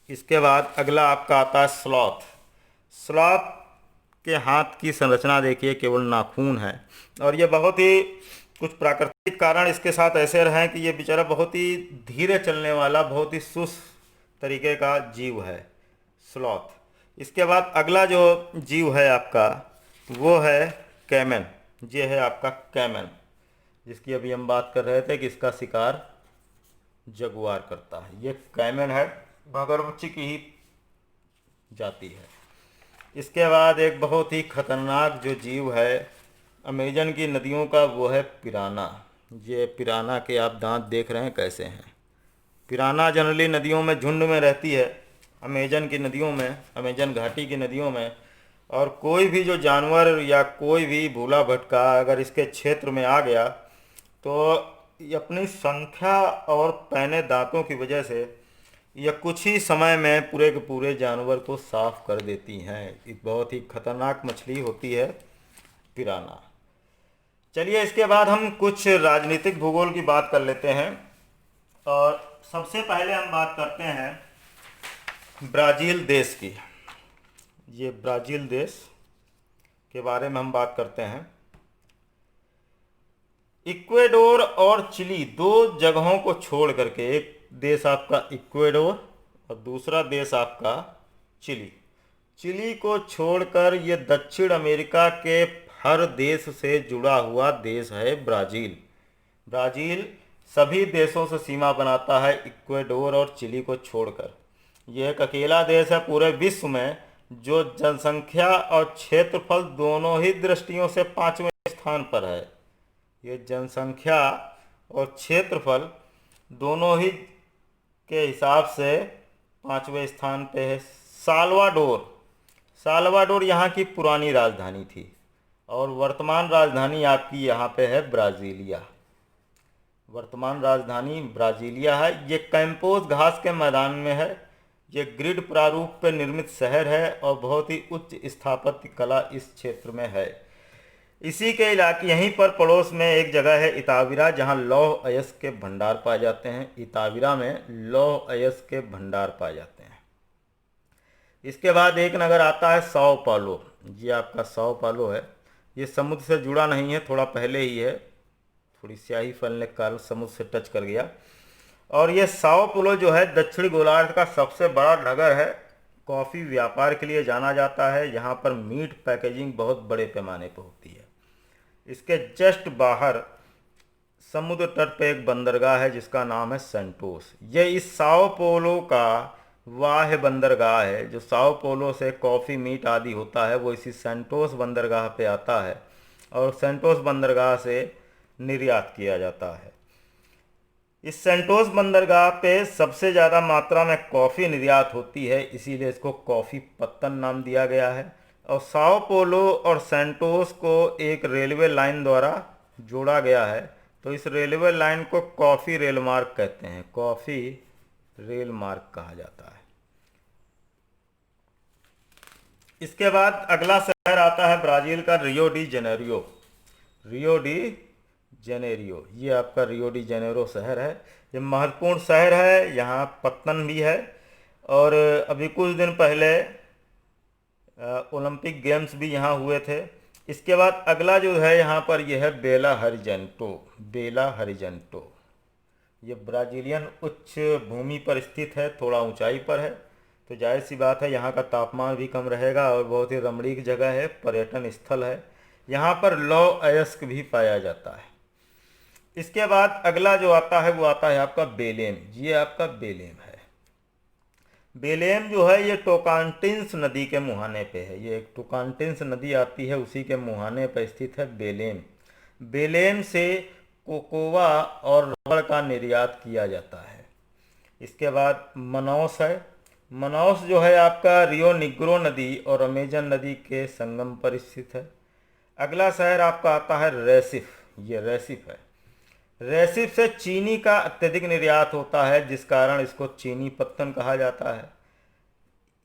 इसके बाद अगला आपका आता है स्लॉथ के हाथ की संरचना देखिए, केवल नाखून है और ये बहुत ही कुछ प्राकृतिक कारण इसके साथ ऐसे रहे हैं कि ये बेचारा बहुत ही धीरे चलने वाला, बहुत ही सुस्त तरीके का जीव है, स्लॉथ। इसके बाद अगला जो जीव है आपका वो है कैमन। ये है आपका कैमन, जिसकी अभी हम बात कर रहे थे कि इसका शिकार जगुआर करता है। ये कैमन है, मगरमच्छ की ही जाती है। इसके बाद एक बहुत ही खतरनाक जो जीव है अमेजन की नदियों का, वो है पिराना। ये पिराना के आप दांत देख रहे हैं कैसे हैं। पिराना जनरली नदियों में झुंड में रहती है, अमेजन की नदियों में, अमेजन घाटी की नदियों में। और कोई भी जो जानवर या कोई भी भूला भटका अगर इसके क्षेत्र में आ गया तो ये अपनी संख्या और पैने दांतों की वजह से यह कुछ ही समय में पूरे के पूरे जानवर को साफ कर देती हैं। एक बहुत ही खतरनाक मछली होती है पिराना। चलिए इसके बाद हम कुछ राजनीतिक भूगोल की बात कर लेते हैं। और सबसे पहले हम बात करते हैं ब्राज़ील देश की। ये ब्राज़ील देश के बारे में हम बात करते हैं। इक्वेडोर और चिली, दो जगहों को छोड़ करके, एक देश आपका इक्वेडोर और दूसरा देश आपका चिली, चिली को छोड़कर ये दक्षिण अमेरिका के हर देश से जुड़ा हुआ देश है ब्राज़ील। ब्राज़ील सभी देशों से सीमा बनाता है इक्वेडोर और चिली को छोड़कर। यह एक अकेला देश है पूरे विश्व में जो जनसंख्या और क्षेत्रफल दोनों ही दृष्टियों से 5वें स्थान पर है। ये जनसंख्या और क्षेत्रफल दोनों ही के हिसाब से 5वें स्थान पे है। साल्वाडोर यहाँ की पुरानी राजधानी थी और वर्तमान राजधानी आपकी यहाँ पे है ब्राज़ीलिया। वर्तमान राजधानी ब्राज़ीलिया है। ये कैंपोस घास के मैदान में है। ये ग्रिड प्रारूप पर निर्मित शहर है और बहुत ही उच्च स्थापत्य कला इस क्षेत्र में है। इसी के इलाके यहीं पर पड़ोस में एक जगह है इताविरा, जहाँ लौह अयस्क के भंडार पाए जाते हैं। इताविरा में लौह अयस्क के भंडार पाए जाते हैं। इसके बाद एक नगर आता है साओ पालो। ये आपका साओ पालो है। ये समुद्र से जुड़ा नहीं है, थोड़ा पहले ही है, थोड़ी स्याही फैलने के कारण समुद्र से टच कर गया। और ये साओ पालो जो है दक्षिणी गोलार्ध का सबसे बड़ा नगर है। कॉफ़ी व्यापार के लिए जाना जाता है। यहाँ पर मीट पैकेजिंग बहुत बड़े पैमाने पर होती है। इसके जस्ट बाहर समुद्र तट पर एक बंदरगाह है जिसका नाम है सेंटोस। ये इस साओ पालो का वाह बंदरगाह है। जो साओ पालो से कॉफ़ी, मीट आदि होता है वो इसी सेंटोस बंदरगाह पे आता है और सेंटोस बंदरगाह से निर्यात किया जाता है। इस सेंटोस बंदरगाह पे सबसे ज़्यादा मात्रा में कॉफ़ी निर्यात होती है, इसीलिए इसको कॉफ़ी पत्तन नाम दिया गया है। और साओ पालो और सेंटोस को एक रेलवे लाइन द्वारा जोड़ा गया है, तो इस रेलवे लाइन को कॉफ़ी रेलमार्ग कहते हैं। कॉफ़ी रेलमार्ग कहा जाता है। इसके बाद अगला शहर आता है ब्राज़ील का Rio de Janeiro. Rio de Janeiro, ये आपका रियो डी जेनेरो शहर है। ये महत्वपूर्ण शहर है, यहाँ पत्तन भी है। और अभी कुछ दिन पहले ओलंपिक गेम्स भी यहाँ हुए थे। इसके बाद अगला जो है यहाँ पर यह है बेला हरिजेंटो। बेला हरिजेंटो ये ब्राज़ीलियन उच्च भूमि पर स्थित है, थोड़ा ऊंचाई पर है, तो जाहिर सी बात है यहाँ का तापमान भी कम रहेगा और बहुत ही रमणीक जगह है, पर्यटन स्थल है। यहाँ पर लौह अयस्क भी पाया जाता है। इसके बाद अगला जो आता है वो आता है आपका बेलेम। ये आपका बेलेम है। बेलेम जो है ये टोकांटिन्स नदी के मुहाने पे है। ये एक टोकांटिन्स नदी आती है, उसी के मुहाने पर स्थित है बेलेम। बेलेम से कोकोवा और रबड़ का निर्यात किया जाता है। इसके बाद मनौस है। मनौस जो है आपका रियो निग्रो नदी और अमेजन नदी के संगम पर स्थित है। अगला शहर आपका आता है रेसिफ। ये रेसिफ है। रेसिफ से चीनी का अत्यधिक निर्यात होता है, जिस कारण इसको चीनी पत्तन कहा जाता है।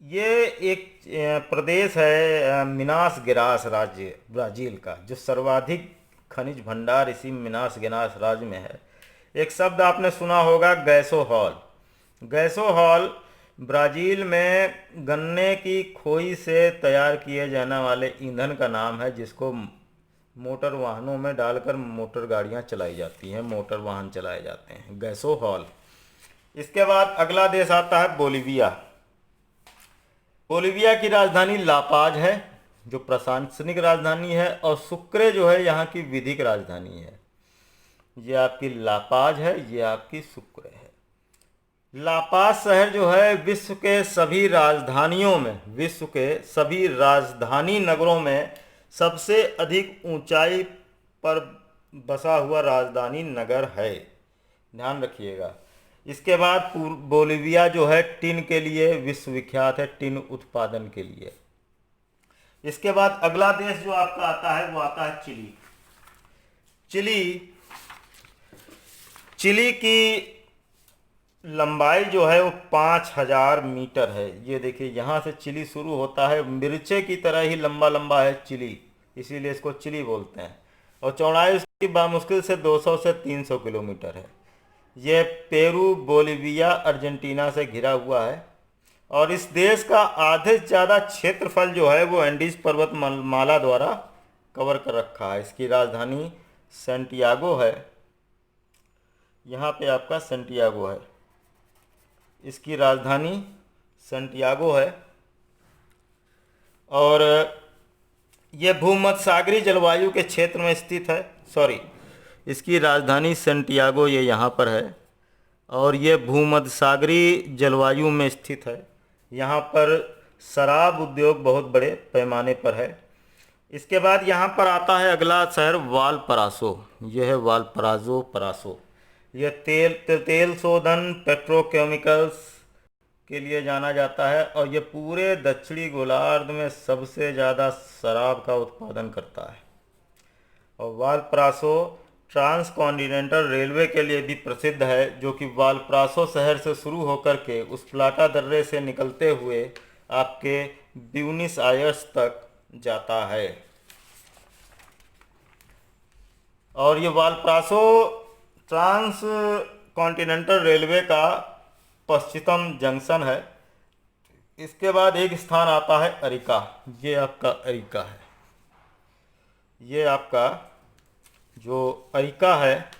ये एक प्रदेश है मिनास गेरास राज्य ब्राज़ील का, जो सर्वाधिक खनिज भंडार इसी मिनास गेरास राज्य में है। एक शब्द आपने सुना होगा, गैसोहॉल। गैसोहॉल ब्राज़ील में गन्ने की खोई से तैयार किए जाने वाले ईंधन का नाम है, जिसको मोटर वाहनों में डालकर मोटर गाड़ियां चलाई जाती हैं, मोटर वाहन चलाए जाते हैं, गैसोहॉल। इसके बाद अगला देश आता है बोलीविया। बोलीविया की राजधानी लापाज है, जो प्रशासनिक राजधानी है, और सुक्रे जो है यहाँ की विधिक राजधानी है। ये आपकी लापाज है, ये आपकी सुक्रे है। लापाज शहर जो है विश्व के सभी राजधानियों में, विश्व के सभी राजधानी नगरों में सबसे अधिक ऊंचाई पर बसा हुआ राजधानी नगर है, ध्यान रखिएगा। इसके बाद बोलीविया जो है टिन के लिए विश्वविख्यात है, टिन उत्पादन के लिए। इसके बाद अगला देश जो आपका आता है वो आता है चिली। चिली की लंबाई जो है वो 5000 मीटर है। ये देखिए यहाँ से चिली शुरू होता है, मिर्चे की तरह ही लंबा लंबा है चिली, इसीलिए इसको चिली बोलते हैं। और चौड़ाई उसकी बामुश्किल से 200 से 300 किलोमीटर है। ये पेरू, बोलीविया, अर्जेंटीना से घिरा हुआ है। और इस देश का आधे से ज़्यादा क्षेत्रफल जो है वो एंडीज पर्वतमाला द्वारा कवर कर रखा है। इसकी राजधानी सेंटियागो है, यहाँ पे आपका सेंटियागो है, इसकी राजधानी सेंटियागो है। और ये भूमध्यसागरीय जलवायु के क्षेत्र में स्थित है। इसकी राजधानी सेंटियागो ये यहाँ पर है, और ये भूमध्यसागरीय जलवायु में स्थित है। यहाँ पर शराब उद्योग बहुत बड़े पैमाने पर है। इसके बाद यहाँ पर आता है अगला शहर वालपरासो। यह है वालपरासो। यह तेल शोधन, पेट्रोकेमिकल्स के लिए जाना जाता है, और ये पूरे दक्षिणी गोलार्ध में सबसे ज़्यादा शराब का उत्पादन करता है। और वालपरासो ट्रांस कॉन्टिनेंटल रेलवे के लिए भी प्रसिद्ध है, जो कि वालपरासो शहर से शुरू होकर के उस प्लाटा दर्रे से निकलते हुए आपके ब्यूनस आयर्स तक जाता है। और ये वालपरासो ट्रांस कॉन्टिनेंटल रेलवे का पश्चिमतम जंक्शन है। इसके बाद एक स्थान आता है अरिका। ये आपका अरिका है, ये आपका जो अरिका है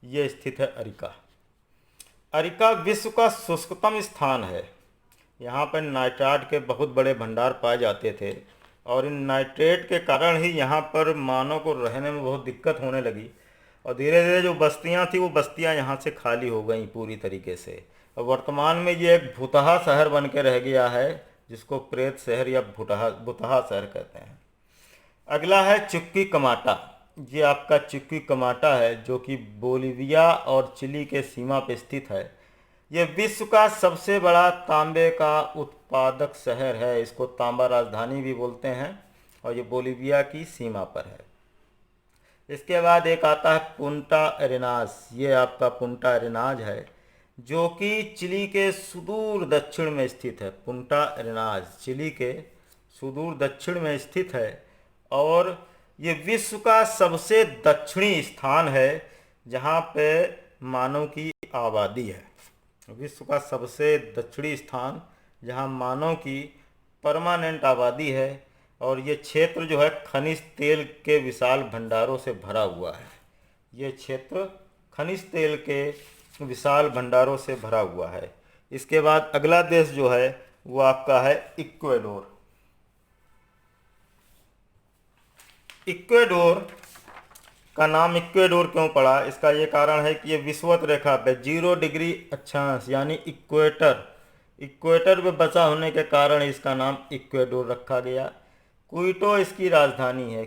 ये स्थित है अरिका। अरिका विश्व का शुष्कतम स्थान है। यहाँ पर नाइट्राट के बहुत बड़े भंडार पाए जाते थे, और इन नाइट्रेट के कारण ही यहाँ पर मानव को रहने में बहुत दिक्कत होने लगी। और धीरे धीरे जो बस्तियाँ थी वो बस्तियाँ यहाँ से खाली हो गई पूरी तरीके से। और वर्तमान में ये एक भुतहा शहर बन के रह गया है, जिसको प्रेत शहर या भुतहा शहर कहते हैं। अगला है चुक्की कमाटा। ये आपका चुक्की कमाटा है, जो कि बोलीविया और चिली के सीमा पर स्थित है। ये विश्व का सबसे बड़ा तांबे का उत्पादक शहर है, इसको तांबा राजधानी भी बोलते हैं, और ये बोलीविया की सीमा पर है। इसके बाद एक आता है पुंटा एरेनास। ये आपका पुंटा एरेनाज है, जो कि चिली के सुदूर दक्षिण में स्थित है। पुंटा एरेनास चिली के सुदूर दक्षिण में स्थित है, और ये विश्व का सबसे दक्षिणी स्थान है जहाँ पे मानव की आबादी है। विश्व का सबसे दक्षिणी स्थान जहाँ मानव की परमानेंट आबादी है, और ये क्षेत्र जो है खनिज तेल के विशाल भंडारों से भरा हुआ है। ये क्षेत्र खनिज तेल के विशाल भंडारों से भरा हुआ है। इसके बाद अगला देश जो है वो आपका है इक्वेडोर। इक्वेडोर का नाम इक्वेडोर क्यों पड़ा, इसका ये कारण है कि ये विषुवत रेखा पे 0 डिग्री अक्षांश यानी इक्वेटर पे बसा होने के कारण इसका नाम इक्वेडोर रखा गया। क्यूटो इसकी राजधानी है,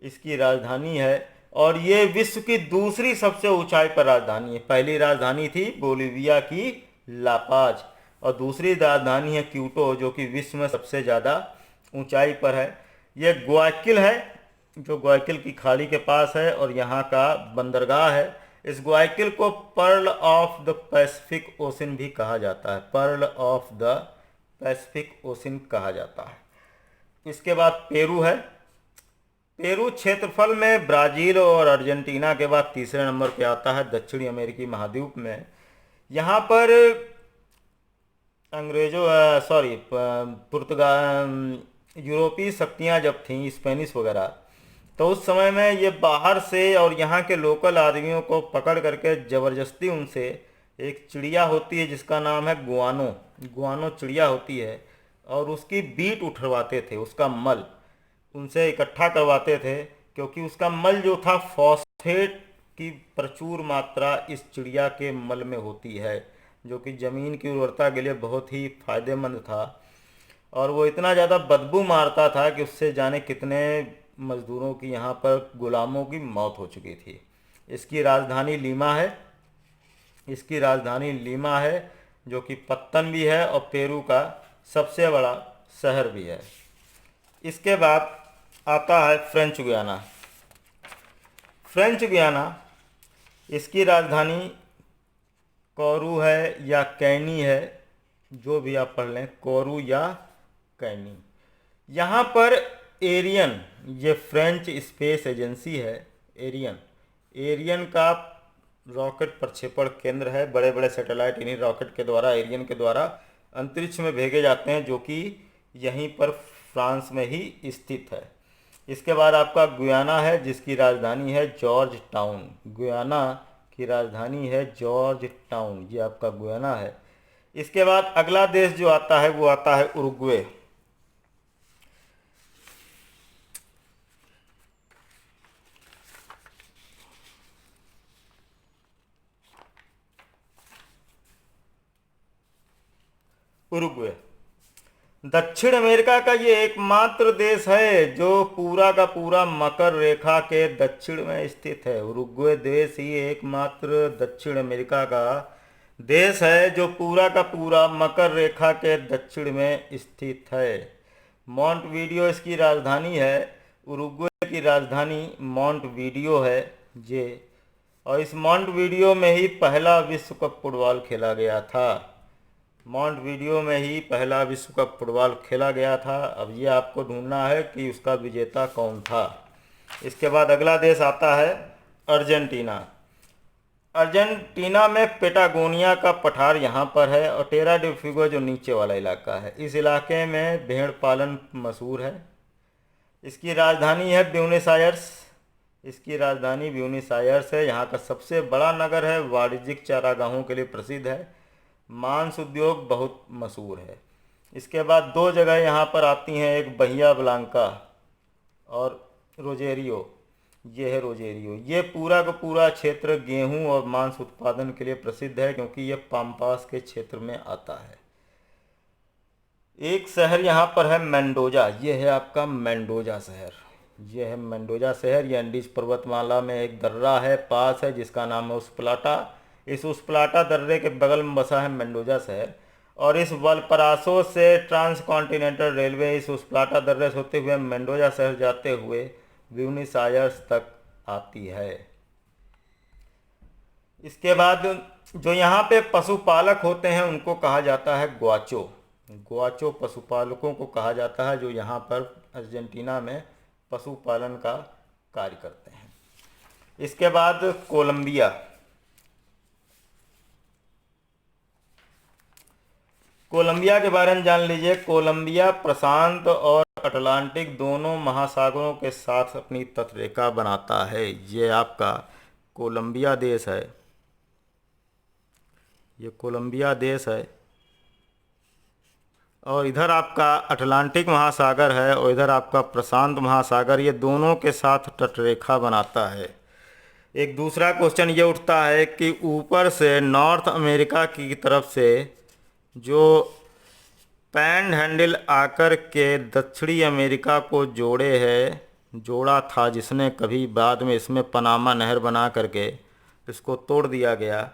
इसकी राजधानी है, और ये विश्व की दूसरी सबसे ऊंचाई पर राजधानी है। पहली राजधानी थी बोलीविया की लापाज, और दूसरी राजधानी है क्यूटो, जो कि विश्व में सबसे ज़्यादा ऊंचाई पर है। ये ग्वायाकिल है, जो ग्वायाकिल की खाड़ी के पास है, और यहाँ का बंदरगाह है। इस ग्वायाकिल को pearl of the Pacific ocean भी कहा जाता है, pearl of the Pacific ocean कहा जाता है। इसके बाद पेरू है। पेरू क्षेत्रफल में ब्राज़ील और अर्जेंटीना के बाद तीसरे नंबर पे आता है दक्षिणी अमेरिकी महाद्वीप में। यहाँ पर पुर्तगाल यूरोपीय शक्तियाँ जब थीं, स्पेनिश वगैरह, तो उस समय में ये बाहर से और यहाँ के लोकल आदमियों को पकड़ करके ज़बरदस्ती उनसे एक चिड़िया होती है जिसका नाम है गुआनो, गुआनो चिड़िया होती है, और उसकी बीट उठवाते थे, उसका मल उनसे इकट्ठा करवाते थे, क्योंकि उसका मल जो था फॉस्फेट की प्रचुर मात्रा इस चिड़िया के मल में होती है, जो कि ज़मीन की उर्वरता के लिए बहुत ही फायदेमंद था। और वो इतना ज़्यादा बदबू मारता था कि उससे जाने कितने मज़दूरों की, यहाँ पर गुलामों की मौत हो चुकी थी। इसकी राजधानी लीमा है, इसकी राजधानी लीमा है, जो कि पत्तन भी है और पेरू का सबसे बड़ा शहर भी है। इसके बाद आता है फ्रेंच गुयाना। फ्रेंच गुयाना, इसकी राजधानी कोरू है या कैनी है, जो भी आप पढ़ लें, कोरू या कैनी। यहाँ पर एरियन, ये फ्रेंच स्पेस एजेंसी है, एरियन, एरियन का रॉकेट प्रक्षेपण केंद्र है। बड़े बड़े सैटेलाइट इन्हीं रॉकेट के द्वारा, एरियन के द्वारा अंतरिक्ष में भेजे जाते हैं, जो कि यहीं पर फ्रांस में ही स्थित है। इसके बाद आपका गुयाना है, जिसकी राजधानी है जॉर्ज टाउन। गुयाना की राजधानी है जॉर्ज टाउन, ये आपका गुयाना है। इसके बाद अगला देश जो आता है वो आता है उरुग्वे। उरुग्वे दक्षिण अमेरिका का ये एकमात्र देश है जो पूरा का पूरा मकर रेखा के दक्षिण में स्थित है। उरुग्वे देश ही एकमात्र दक्षिण अमेरिका का देश है जो पूरा का पूरा मकर रेखा के दक्षिण में स्थित है। मॉन्टवीडियो इसकी राजधानी है। उरुग्वे की राजधानी मॉन्टवीडियो है ये, और इस मॉन्टवीडियो में ही पहला विश्व कप फुटबॉल खेला गया था। मॉन्टवीडियो में ही पहला विश्व कप फुटबॉल खेला गया था। अब ये आपको ढूंढना है कि उसका विजेता कौन था। इसके बाद अगला देश आता है अर्जेंटीना। अर्जेंटीना में पेटागोनिया का पठार यहाँ पर है, और टेरा डे फ्यूगो जो नीचे वाला इलाका है, इस इलाके में भेड़ पालन मशहूर है। इसकी राजधानी है ब्यूनस आयर्स। इसकी राजधानी ब्यूनस आयर्स है। यहाँ का सबसे बड़ा नगर है, वाणिज्यिक चारागाहों के लिए प्रसिद्ध है, मांस उद्योग बहुत मशहूर है। इसके बाद दो जगह यहाँ पर आती हैं, एक बहिया ब्लांका और रोजेरियो। ये है रोजेरियो। ये पूरा का पूरा क्षेत्र गेहूं और मांस उत्पादन के लिए प्रसिद्ध है, क्योंकि ये पाम्पास के क्षेत्र में आता है। एक शहर यहाँ पर है मेंडोजा। ये है आपका मेंडोजा शहर। ये है मेंडोजा शहर। ये एंडीज पर्वतमाला में एक दर्रा है पास है, जिसका नाम है उस्प्लाटा। इस उस्प्लाटा दर्रे के बगल में बसा है मेंडोजा शहर, और इस वलपरासो से ट्रांस कॉन्टिनेंटल रेलवे इस उस्प्लाटा दर्रे से होते हुए मेंडोजा शहर जाते हुए ब्यूनस आयर्स तक आती है। इसके बाद जो यहाँ पे पशुपालक होते हैं उनको कहा जाता है ग्वाचो। ग्वाचो पशुपालकों को कहा जाता है, जो यहाँ पर अर्जेंटीना में पशुपालन का कार्य करते हैं। इसके बाद कोलंबिया। कोलंबिया के बारे में जान लीजिए। कोलंबिया प्रशांत और अटलांटिक दोनों महासागरों के साथ अपनी तटरेखा बनाता है। ये आपका कोलंबिया देश है। ये कोलंबिया देश है, और इधर आपका अटलांटिक महासागर है और इधर आपका प्रशांत महासागर, ये दोनों के साथ तटरेखा बनाता है। एक दूसरा क्वेश्चन ये उठता है कि ऊपर से नॉर्थ अमेरिका की तरफ से जो पैन हैंडल आकर के दक्षिणी अमेरिका को जोड़ा था, जिसने कभी बाद में इसमें पनामा नहर बना करके इसको तोड़ दिया गया।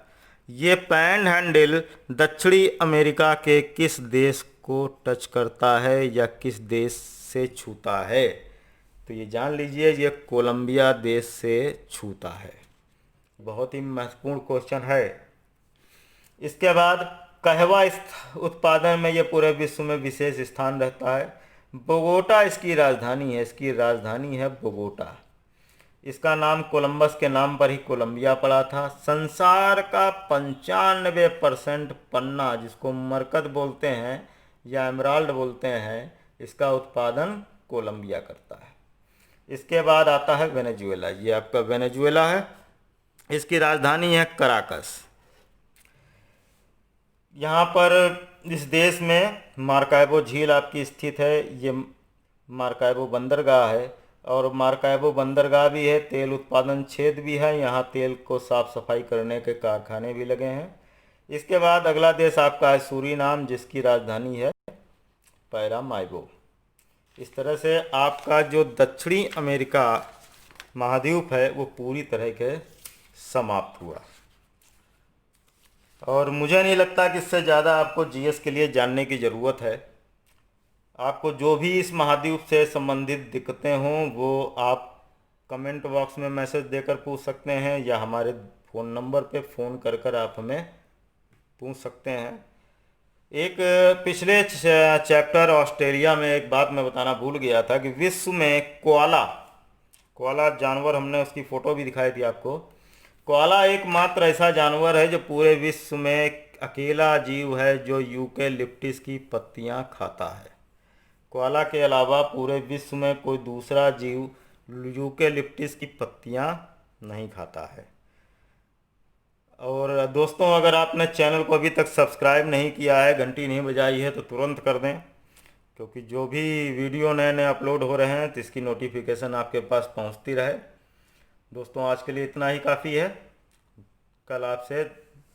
ये पैन हैंडल दक्षिणी अमेरिका के किस देश को टच करता है या किस देश से छूता है? तो ये जान लीजिए, ये कोलंबिया देश से छूता है। बहुत ही महत्वपूर्ण क्वेश्चन है। इसके बाद कहवा उत्पादन में ये पूरे विश्व में विशेष स्थान रहता है। बोगोटा इसकी राजधानी है। इसकी राजधानी है बोगोटा। इसका नाम कोलंबस के नाम पर ही कोलंबिया पड़ा था। संसार का 95% पन्ना, जिसको मरकत बोलते हैं या एमराल्ड बोलते हैं, इसका उत्पादन कोलंबिया करता है। इसके बाद आता है वेनेजुएला। ये आपका वेनेजुएला है, इसकी राजधानी है कराकस। यहाँ पर इस देश में मार्काइबो झील आपकी स्थित है। ये मार्काइबो बंदरगाह है, और मार्काइबो बंदरगाह भी है, तेल उत्पादन क्षेत्र भी है, यहाँ तेल को साफ सफाई करने के कारखाने भी लगे हैं। इसके बाद अगला देश आपका है सूरीनाम, जिसकी राजधानी है पैरामाइबो। इस तरह से आपका जो दक्षिणी अमेरिका महाद्वीप है वो पूरी तरह के समाप्त हुआ। और मुझे नहीं लगता कि इससे ज़्यादा आपको जीएस के लिए जानने की ज़रूरत है। आपको जो भी इस महाद्वीप से संबंधित दिक्कतें हों वो आप कमेंट बॉक्स में मैसेज देकर पूछ सकते हैं, या हमारे फ़ोन नंबर पे फ़ोन कर कर आप हमें पूछ सकते हैं। एक पिछले चैप्टर ऑस्ट्रेलिया में एक बात मैं बताना भूल गया था कि विश्व में कोआला जानवर, हमने उसकी फ़ोटो भी दिखाई थी आपको। कोआला एकमात्र ऐसा जानवर है जो पूरे विश्व में अकेला जीव है जो यूकेलिप्टिस की पत्तियां खाता है। कोआला के अलावा पूरे विश्व में कोई दूसरा जीव यूकेलिप्टिस की पत्तियां नहीं खाता है। और दोस्तों, अगर आपने चैनल को अभी तक सब्सक्राइब नहीं किया है, घंटी नहीं बजाई है, तो तुरंत कर दें, क्योंकि जो भी वीडियो नए नए अपलोड हो रहे हैं तो इसकी नोटिफिकेशन आपके पास पहुंचती रहे। दोस्तों, आज के लिए इतना ही काफ़ी है। कल आपसे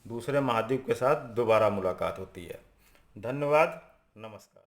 दूसरे महाद्वीप के साथ दोबारा मुलाकात होती है। धन्यवाद, नमस्कार।